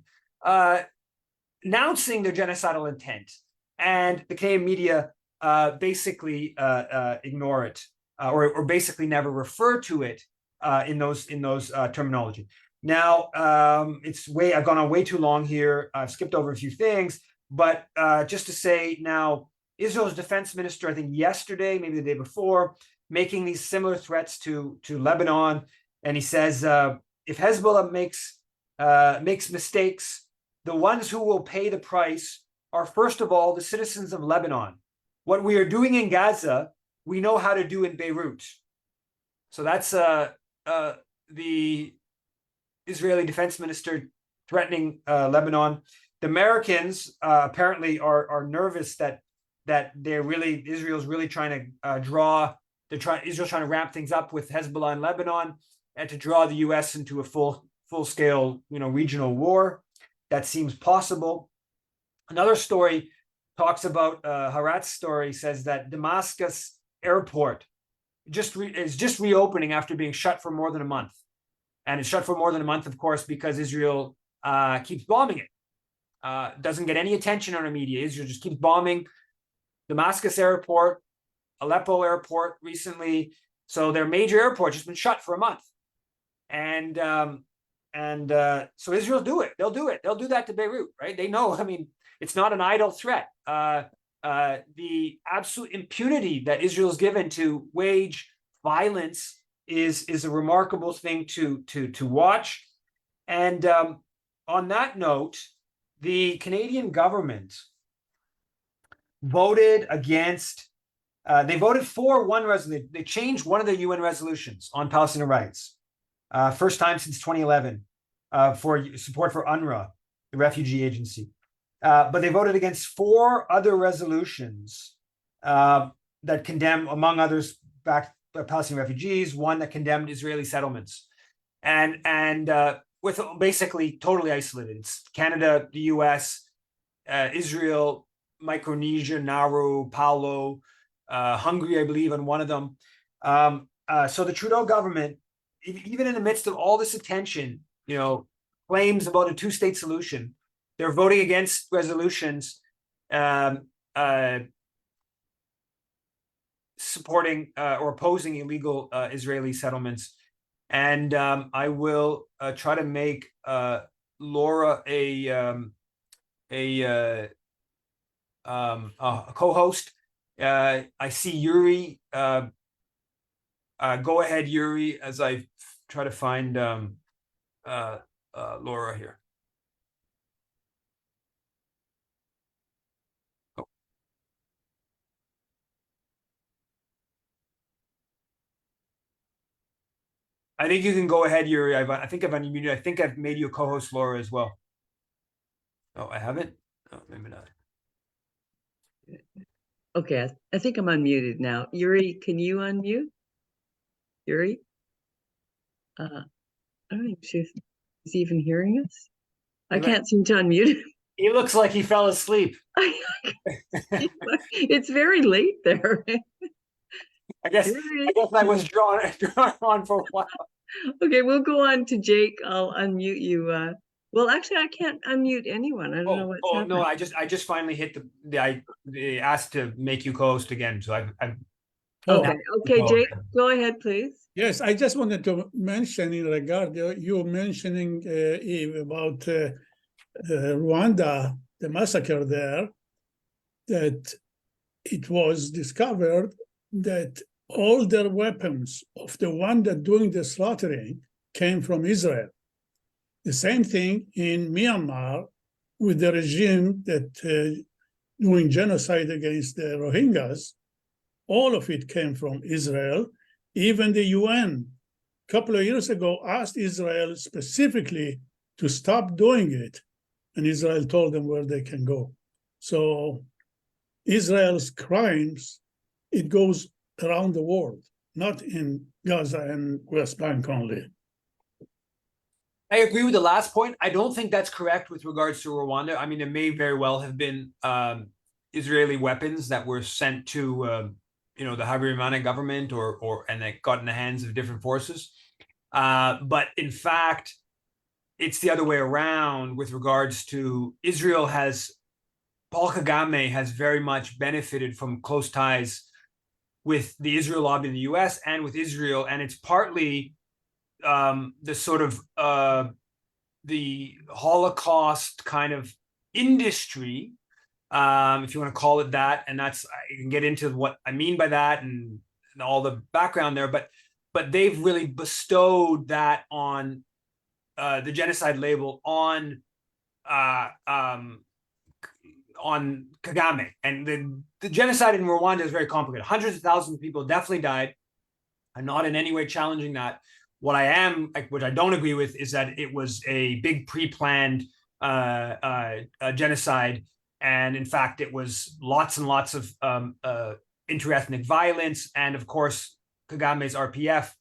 announcing their genocidal intent, and the Canadian media basically ignore it, or basically never refer to it in those terminology. Now, I've gone on way too long here. I've skipped over a few things, but just to say now, Israel's defense minister, I think yesterday, maybe the day before, making these similar threats to Lebanon, and he says if Hezbollah makes mistakes, the ones who will pay the price are, first of all, the citizens of Lebanon. What we are doing in Gaza, we know how to do in Beirut. So that's the Israeli defense minister threatening Lebanon. The Americans apparently are nervous that Israel's really trying to Israel's trying to ramp things up with Hezbollah in Lebanon and to draw the U.S. into a full-scale regional war. That seems possible. Another story talks about Harat's story, says that Damascus airport is just reopening after being shut for more than a month. And it's shut for more than a month, of course, because Israel keeps bombing it. Doesn't get any attention on the media. Israel just keeps bombing Damascus airport, Aleppo airport recently. So their major airport just been shut for a month. And so Israel do it. They'll do it. They'll do that to Beirut, right? They know, it's not an idle threat. The absolute impunity that Israel's given to wage violence is a remarkable thing to watch. And on that note, the Canadian government voted against, they voted for one resolution. They changed one of the UN resolutions on Palestinian rights. First time since 2011, for support for UNRWA, the refugee agency. But they voted against 4 other resolutions that condemn, among others, Palestinian refugees, one that condemned Israeli settlements. And with basically totally isolated. It's Canada, the US, Israel, Micronesia, Nauru, Palau, Hungary, I believe, on one of them. So the Trudeau government, even in the midst of all this attention, claims about a 2-state solution, they're voting against resolutions supporting or opposing illegal Israeli settlements. And I will try to make Laura a co-host. I see Yuri. Go ahead, Yuri, as I try to find Laura here. Oh. I think you can go ahead, Yuri. I think I've unmuted. I think I've made you a co-host, Laura, as well. Oh, I haven't? Oh, maybe not. Okay, I think I'm unmuted now. Yuri, can you unmute? Yuri? I don't know if he's even hearing us. I can't seem to unmute him. He looks like he fell asleep. It's very late there. I guess I was drawn on for a while. Okay, we'll go on to Jake. I'll unmute you. Well, actually, I can't unmute anyone. I don't know what's happening. No, I just finally hit the asked to make you co-host again. So I've Okay, Jake, go ahead, please. Yes, I just wanted to mention in regard you mentioning about Rwanda, the massacre there, that it was discovered that all their weapons of the one that doing the slaughtering came from Israel. The same thing in Myanmar with the regime that doing genocide against the Rohingyas. All of it came from Israel. Even the UN, a couple of years ago, asked Israel specifically to stop doing it. And Israel told them where they can go. So Israel's crimes, it goes around the world, not in Gaza and West Bank only. I agree with the last point. I don't think that's correct with regards to Rwanda. I mean, it may very well have been Israeli weapons that were sent to the Habyarimana government and that got in the hands of different forces. But in fact, it's the other way around with regards to Israel. Paul Kagame has very much benefited from close ties with the Israel lobby in the US and with Israel. And it's partly the sort of the Holocaust kind of industry, if you want to call it that. And that's, I can get into what I mean by that and all the background there, but they've really bestowed that on the genocide label on Kagame. And the genocide in Rwanda is very complicated. Hundreds of thousands of people definitely died. I'm not in any way challenging that. What I am, which I don't agree with, is that it was a big pre-planned genocide. And in fact, it was lots and lots of interethnic violence. And of course, Kagame's RPF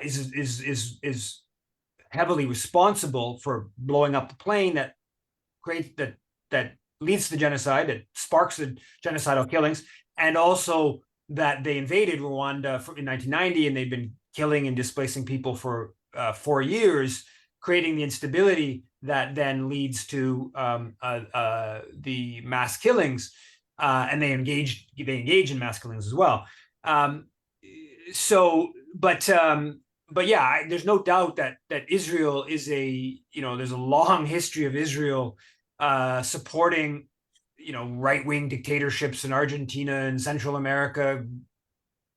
is heavily responsible for blowing up the plane that creates that leads to the genocide, that sparks the genocidal killings, and also that they invaded Rwanda in 1990, and they've been killing and displacing people for 4 years, creating the instability that then leads to the mass killings, and they engage in mass killings as well. But yeah, there's no doubt that Israel is there's a long history of Israel supporting, right-wing dictatorships in Argentina and Central America,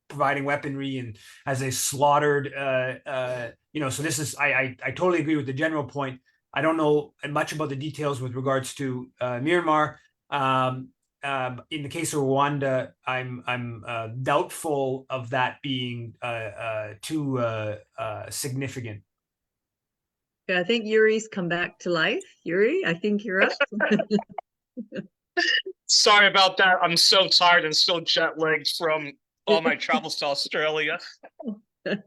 providing weaponry and as they slaughtered, so this is, I totally agree with the general point. I don't know much about the details with regards to Myanmar. In the case of Rwanda, I'm doubtful of that being too significant. Yeah, I think Yuri's come back to life. Yuri, I think you're up. Sorry about that. I'm so tired and still jet lagged from all my travels to Australia. But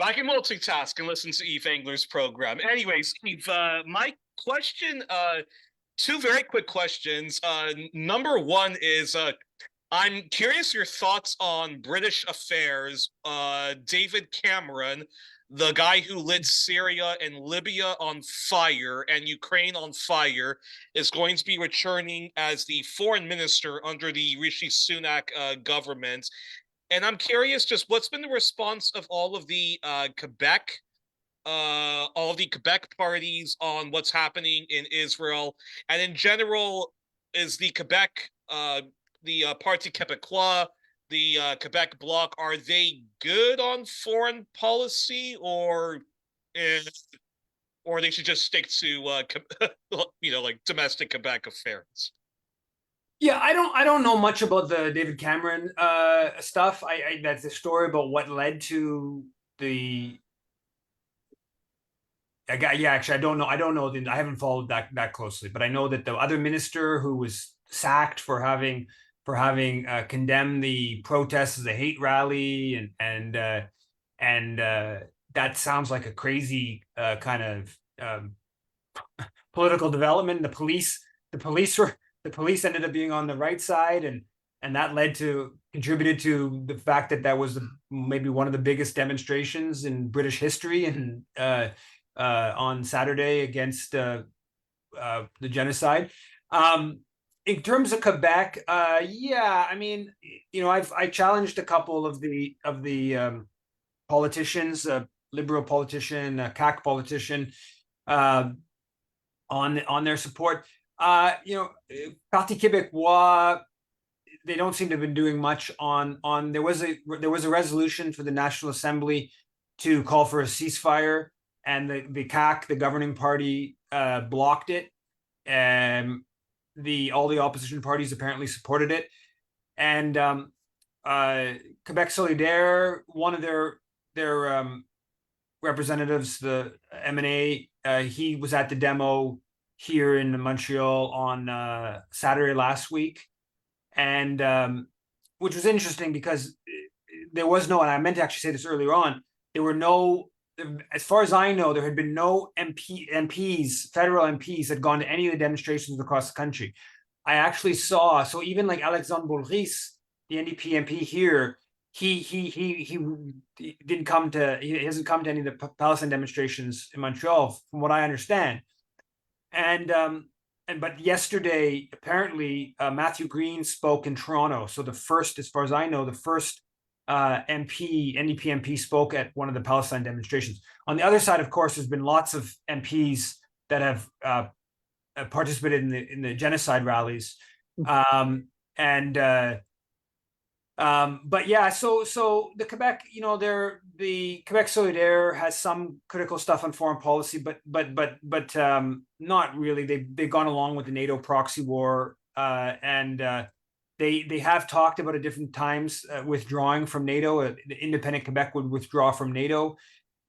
I can multitask and listen to Eve Engler's program. Anyways, Eve, my question, two very quick questions. Number one is, I'm curious your thoughts on British affairs. David Cameron, the guy who lit Syria and Libya on fire and Ukraine on fire, is going to be returning as the foreign minister under the Rishi Sunak government. And I'm curious, just what's been the response of all of the Quebec parties on what's happening in Israel, and in general, is the Quebec, the Parti Québécois, the Quebec Bloc, are they good on foreign policy, or they should just stick to like domestic Quebec affairs? Yeah, I don't know much about the David Cameron stuff. That's the story about what led to the. Actually, I don't know. I haven't followed that closely, but I know that the other minister who was sacked for having condemned the protests as a hate rally, and that sounds like a crazy kind of political development. The police ended up being on the right side, and that contributed to the fact that was maybe one of the biggest demonstrations in British history, and on Saturday against the genocide. In terms of Quebec, yeah, I mean, I challenged a couple of the politicians, liberal politician, CAC politician, on their support. Parti Québécois, they don't seem to have been doing much on. There was a resolution for the National Assembly to call for a ceasefire, and the CAC, the governing party, blocked it. All the opposition parties apparently supported it, and Quebec Solidaire, one of their representatives, the MNA, he was at the demo here in Montreal on Saturday last week, and which was interesting because there was no, and I meant to actually say this earlier on, there were no, as far as I know, there had been no MPs, federal MPs, had gone to any of the demonstrations across the country. I actually saw, so even like Alexandre Boulris, the NDP MP here, he didn't come to, he hasn't come to any of the Palestine demonstrations in Montreal, from what I understand. But yesterday, apparently, Matthew Green spoke in Toronto. So the first, as far as I know, the first NDP MP spoke at one of the Palestine demonstrations. On the other side, of course, there's been lots of MPs that have participated in the genocide rallies. But yeah, so the Quebec, the Quebec Solidaire has some critical stuff on foreign policy, but not really. They've gone along with the NATO proxy war, and they have talked about at different times withdrawing from NATO. The independent Quebec would withdraw from NATO.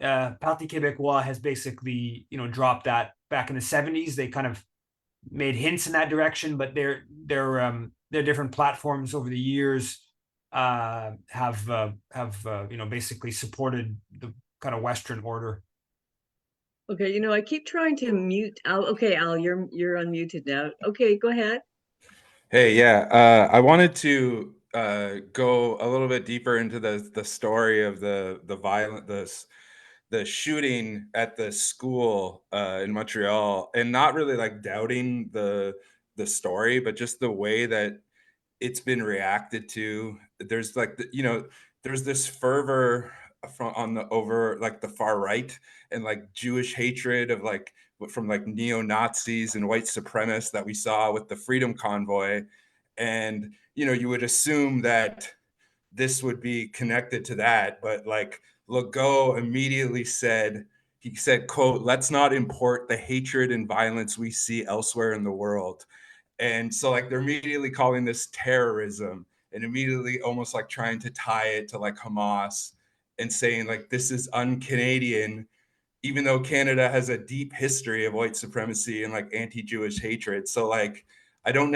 Parti Québécois has basically dropped that back in the 70s. They kind of made hints in that direction, but their different platforms over the years have basically supported the kind of Western order. Okay, I keep trying to mute Al. Okay, Al, you're unmuted now. Okay, go ahead. Hey, yeah, I wanted to go a little bit deeper into the story of the shooting at the school in Montreal, and not really like doubting the story, but just the way that it's been reacted to. There's like there's this fervor over like the far right, and like Jewish hatred of from like neo-Nazis and white supremacists that we saw with the Freedom Convoy. And you would assume that this would be connected to that, but like Legault immediately said, quote, "Let's not import the hatred and violence we see elsewhere in the world." And so like they're immediately calling this terrorism, and immediately almost like trying to tie it to like Hamas, and saying like this is un-Canadian, even though Canada has a deep history of white supremacy and like anti-Jewish hatred. So like I'm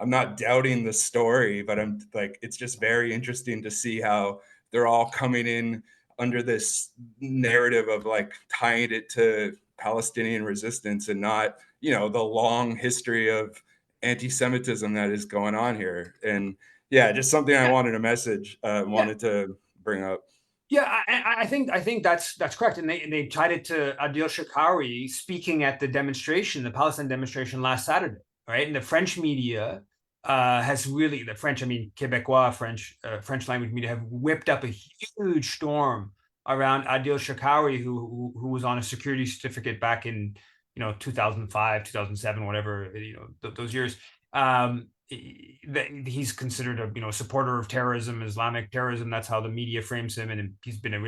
not doubting the story, but I'm like, it's just very interesting to see how they're all coming in under this narrative of like tying it to Palestinian resistance, and not, the long history of anti-Semitism that is going on here. And yeah, just something I wanted to bring up. Yeah, I think that's correct, and they tied it to Adil Shakari speaking at the demonstration, the Palestine demonstration last Saturday, right? And the French media has really, the French, I mean Québécois, French language media have whipped up a huge storm around Adil Shakari, who was on a security certificate back in 2005, 2007, whatever, those years. He's considered a supporter of terrorism, Islamic terrorism. That's how the media frames him, and he's been a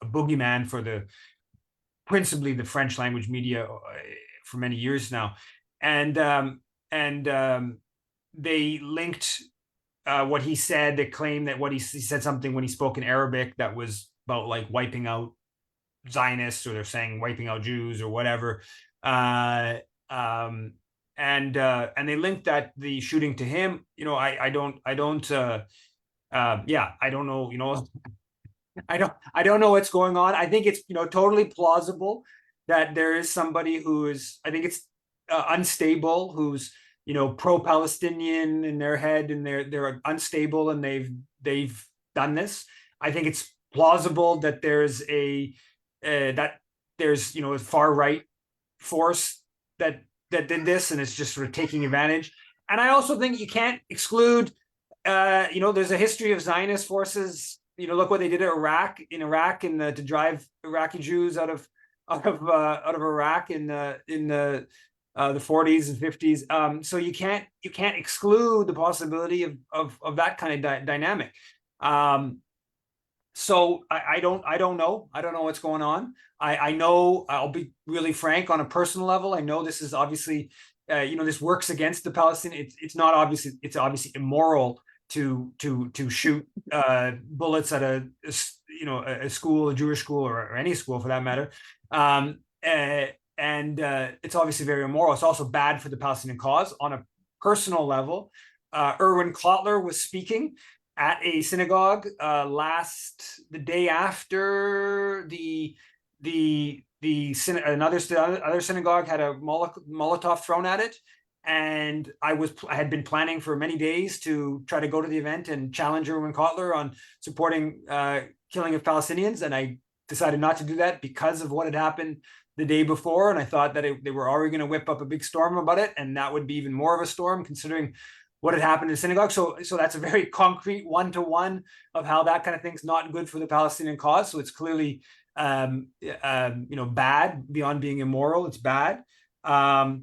boogeyman for principally the French language media for many years now. And they linked what he said. They claim that he said something when he spoke in Arabic that was about like wiping out Zionists, or they're saying wiping out Jews or whatever. And they linked the shooting to him. I don't know. I don't know what's going on. I think it's totally plausible that there is somebody who is, I think it's unstable, who's pro-Palestinian in their head, and they're unstable, and they've done this. I think it's plausible that there's a far right force that did this, and it's just sort of taking advantage. And I also think you can't exclude, there's a history of Zionist forces. Look what they did in Iraq, and to drive Iraqi Jews out of Iraq in the 40s and 50s. So you can't exclude the possibility of that kind of dynamic. So I don't know. I don't know what's going on. I know, I'll be really frank, on a personal level, I know this is obviously, this works against the Palestinians. It's obviously immoral to shoot bullets at a school, a Jewish school, or any school for that matter. And it's obviously very immoral. It's also bad for the Palestinian cause. On a personal level, Erwin Kotler was speaking at a synagogue the day after other synagogue had a Molotov thrown at it, and I had been planning for many days to try to go to the event and challenge Erwin Kotler on supporting killing of Palestinians, and I decided not to do that because of what had happened the day before, and I thought that they were already going to whip up a big storm about it, and that would be even more of a storm considering what had happened in the synagogue. So that's a very concrete one-to-one of how that kind of thing's not good for the Palestinian cause. So it's clearly bad beyond being immoral. It's bad for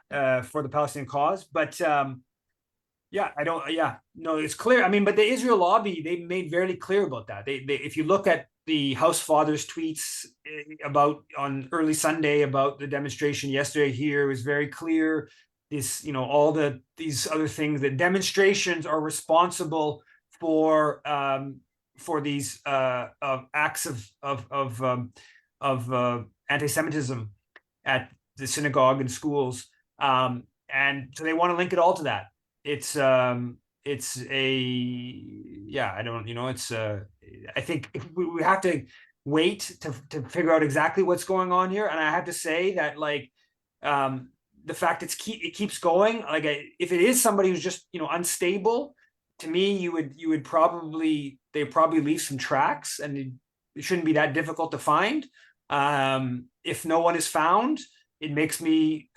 the Palestinian cause. But it's clear. I mean, but the Israel lobby, they made very clear about that. They if you look at the House Fathers' tweets about on early Sunday about the demonstration yesterday here, it was very clear. This, all these other things, that demonstrations are responsible for these acts of anti-Semitism at the synagogue and schools, and so they want to link it all to that. It's I think we have to wait to figure out exactly what's going on here, and I have to say that the fact it keeps going, if it is somebody who's just unstable, to me they'd probably leave some tracks, and it shouldn't be that difficult to find. If no one is found, it makes me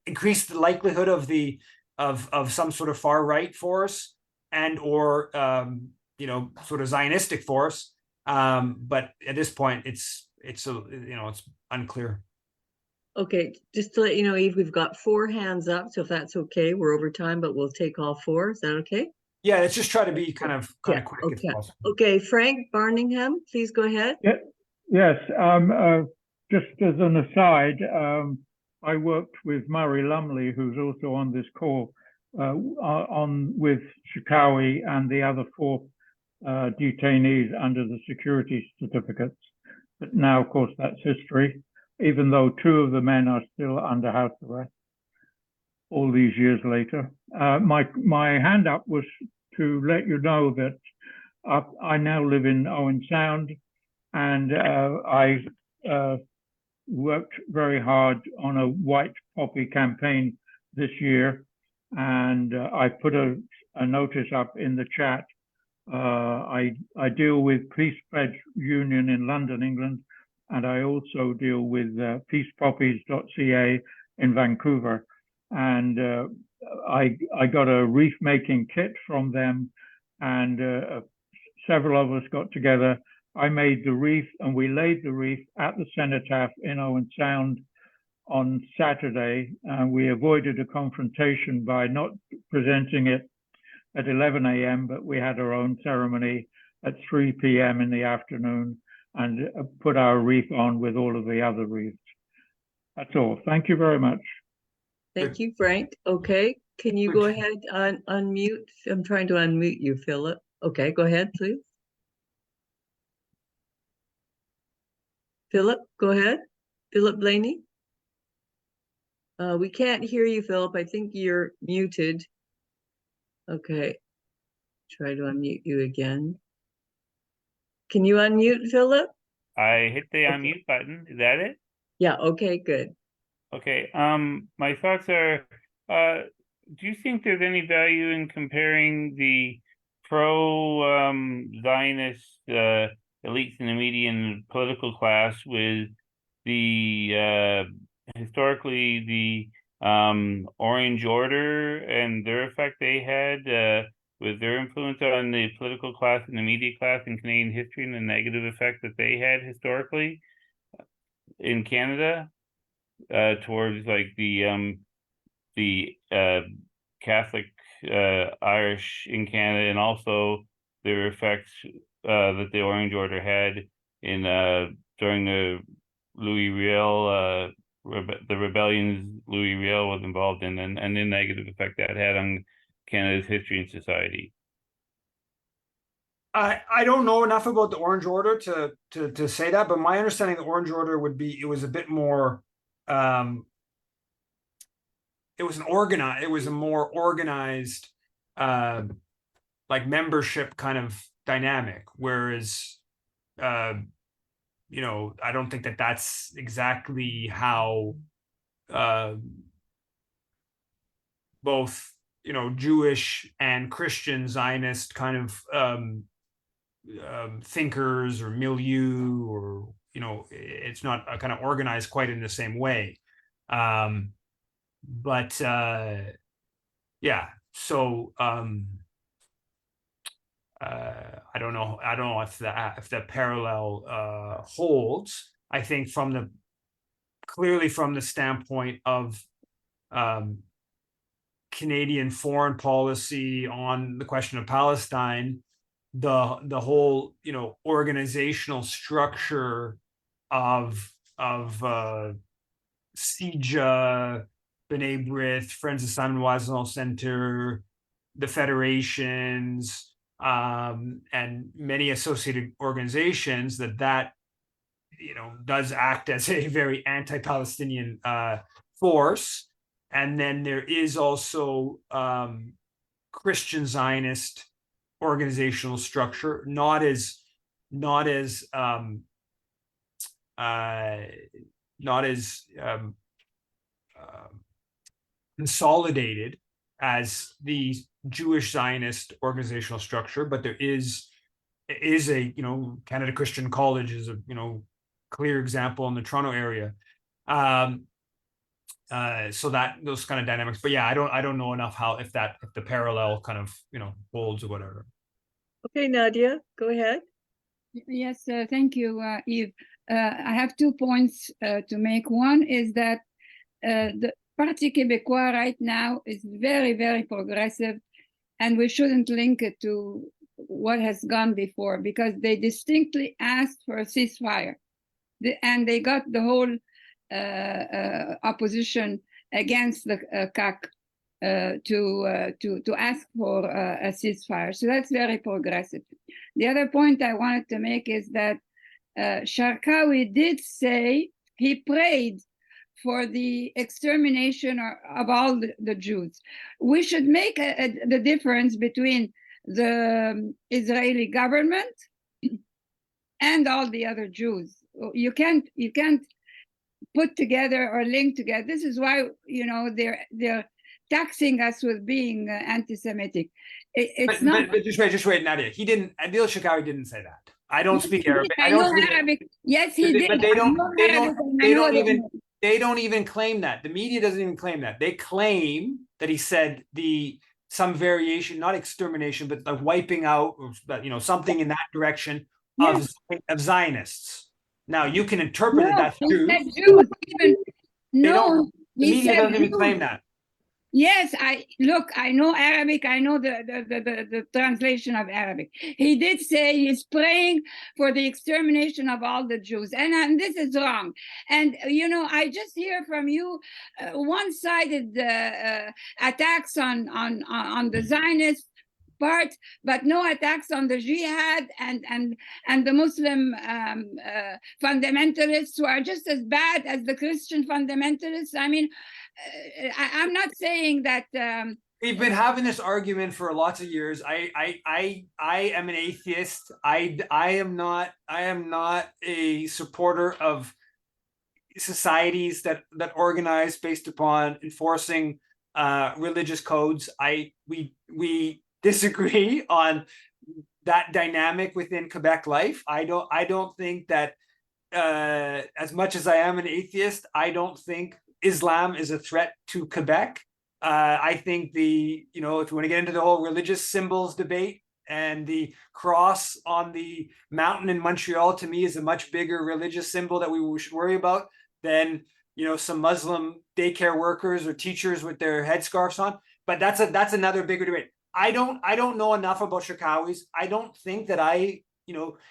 increase the likelihood of some sort of far right force and or sort of Zionistic force. But at this point, it's unclear. Okay, just to let you know, Eve, we've got 4 hands up, so if that's okay, we're over time, but we'll take all 4. Is that okay? Yeah, let's just try to be kind of quick Okay. if possible. Okay, Frank Barningham, please go ahead. Yes. Just as an aside, I worked with Murray Lumley, who's also on this call, with Shikawi and the other 4 detainees under the security certificates. But now, of course, that's history, even though 2 of the men are still under house arrest all these years later. My hand up was to let you know that I now live in Owen Sound, and I worked very hard on a white poppy campaign this year, and I put a notice up in the chat. I deal with Peace Pledge Union in London, England, and I also deal with peacepoppies.ca in Vancouver. And I got a wreath making kit from them, and several of us got together. I made the wreath, and we laid the wreath at the cenotaph in Owen Sound on Saturday, and we avoided a confrontation by not presenting it at 11 a.m., but we had our own ceremony at 3 p.m. in the afternoon and put our wreath on with all of the other wreaths. That's all. Thank you very much. Thank you, Frank. Okay, can you go ahead and unmute? I'm trying to unmute you, Philip. Okay, go ahead, please. Philip, go ahead. Philip Blaney. We can't hear you, Philip. I think you're muted. Okay, try to unmute you again. Can you unmute, Philip? I hit the unmute button. Is that it? Yeah, okay, good. Okay. My thoughts are, do you think there's any value in comparing the pro-Zionist elites in the media and political class with the historically the Orange Order and their effect they had with their influence on the political class and the media class in Canadian history, and the negative effect that they had historically in Canada towards like the Catholic Irish in Canada, and also their effects that the Orange Order had in during the Louis Riel the rebellions Louis Riel was involved in, and the negative effect that had on Canada's history and society. I don't know enough about the Orange Order to say that, but my understanding of the Orange Order would be it was a bit more it was a more organized like membership kind of dynamic, whereas I don't think that that's exactly how both, Jewish and Christian Zionist kind of thinkers or milieu, or it's not kind of organized quite in the same way. But yeah, so I don't know if the parallel holds. I think clearly from the standpoint of Canadian foreign policy on the question of Palestine, the whole organizational structure of CIJA, B'nai B'rith, Friends of Simon Wiesenthal Center, the federations, and many associated organizations that does act as a very anti-Palestinian force. And then there is also Christian Zionist organizational structure, not as consolidated as the Jewish Zionist organizational structure, but there is a Canada Christian College is a clear example in the Toronto area. So that those kind of dynamics, but yeah, I don't know enough if the parallel kind of holds or whatever. Okay, Nadia, go ahead. Yes, thank you, Yves. I have 2 points to make. One is that the Parti Québécois right now is very, very progressive, and we shouldn't link it to what has gone before, because they distinctly asked for a ceasefire, and they got the whole opposition against the CAC to ask for a ceasefire. So that's very progressive. The other point I wanted to make is that Sharkawi did say he prayed for the extermination of all the Jews. We should make the difference between the Israeli government and all the other Jews. You can't put together or link together. This is why they're taxing us with being anti-Semitic. But just wait, Nadia. Adil Sharkawi didn't say that. I don't speak Arabic. I don't speak Arabic. Yes, he did. But they don't even claim that. The media doesn't even claim that. They claim that he said some variation, not extermination, but the wiping out, something in that direction of Zionists. Now you can interpret it that's Jews. The media doesn't even claim that. Yes, I know Arabic. I know the translation of Arabic. He did say he's praying for the extermination of all the Jews, and this is wrong. And I just hear from you one-sided attacks on the Zionist part, but no attacks on the jihad and the Muslim fundamentalists, who are just as bad as the Christian fundamentalists. I mean, I'm not saying that we've been having this argument for lots of years. I am an atheist. I am not a supporter of societies that organize based upon enforcing religious codes. We disagree on that dynamic within Quebec life. I don't think that as much as I am an atheist, I don't think Islam is a threat to Quebec. I think if you want to get into the whole religious symbols debate, and the cross on the mountain in Montreal, to me, is a much bigger religious symbol that we should worry about than some Muslim daycare workers or teachers with their headscarves on. But that's another bigger debate. I don't know enough about Sharkawi's. I don't think that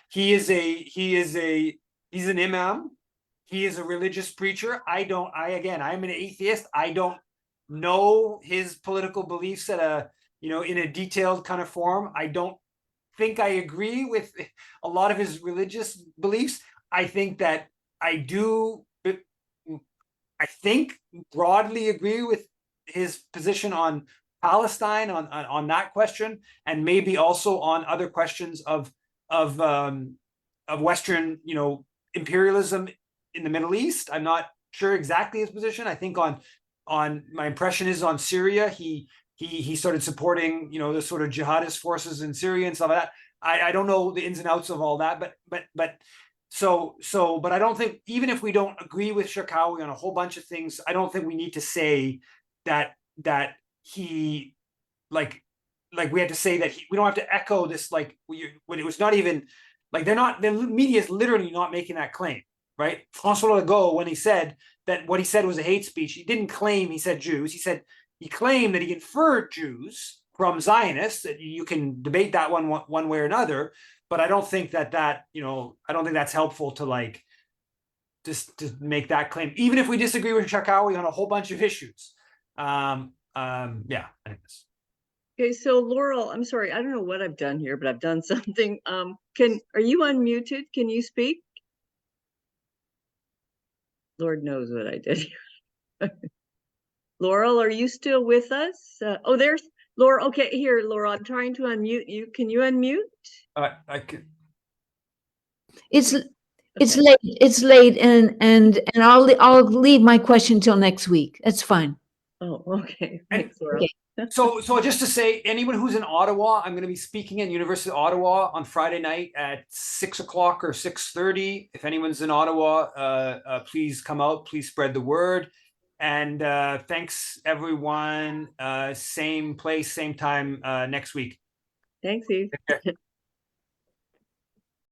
he's an imam. He is a religious preacher. I'm an atheist. I don't know his political beliefs in a detailed kind of form. I don't think I agree with a lot of his religious beliefs. I think that I broadly agree with his position on Palestine, on that question, and maybe also on other questions of Western imperialism in the Middle East. I'm not sure exactly his position. I think on my impression is on Syria, he started supporting, the sort of jihadist forces in Syria and stuff like that. I don't know the ins and outs of all that, but I don't think, even if we don't agree with Sharkawi on a whole bunch of things, I don't think we need to say that he like we have to say that we don't have to echo this, like when it was not even like the media is literally not making that claim, right? François Legault, when he said that what he said was a hate speech, he didn't claim he said Jews. He claimed that he inferred Jews from Zionists. That you can debate that one way or another, but I don't think that I don't think that's helpful to like just to make that claim, even if we disagree with Sharkawi on a whole bunch of issues. Yeah, I think this. Okay, so Laurel, I'm sorry, I don't know what I've done here, but I've done something. Are you unmuted? Can you speak? Lord knows what I did here. Laurel, are you still with us? Oh, there's Laura. Okay, here, Laura, I'm trying to unmute you. Can you unmute? I could. It's late. It's late, and I'll leave my question till next week. That's fine. Oh, okay. Thanks, Laura. Okay. So just to say, anyone who's in Ottawa, I'm going to be speaking at University of Ottawa on Friday night at 6 o'clock or 6:30. If anyone's in Ottawa, please come out. Please spread the word. And thanks, everyone. Same place, same time next week. Thanks, Eve.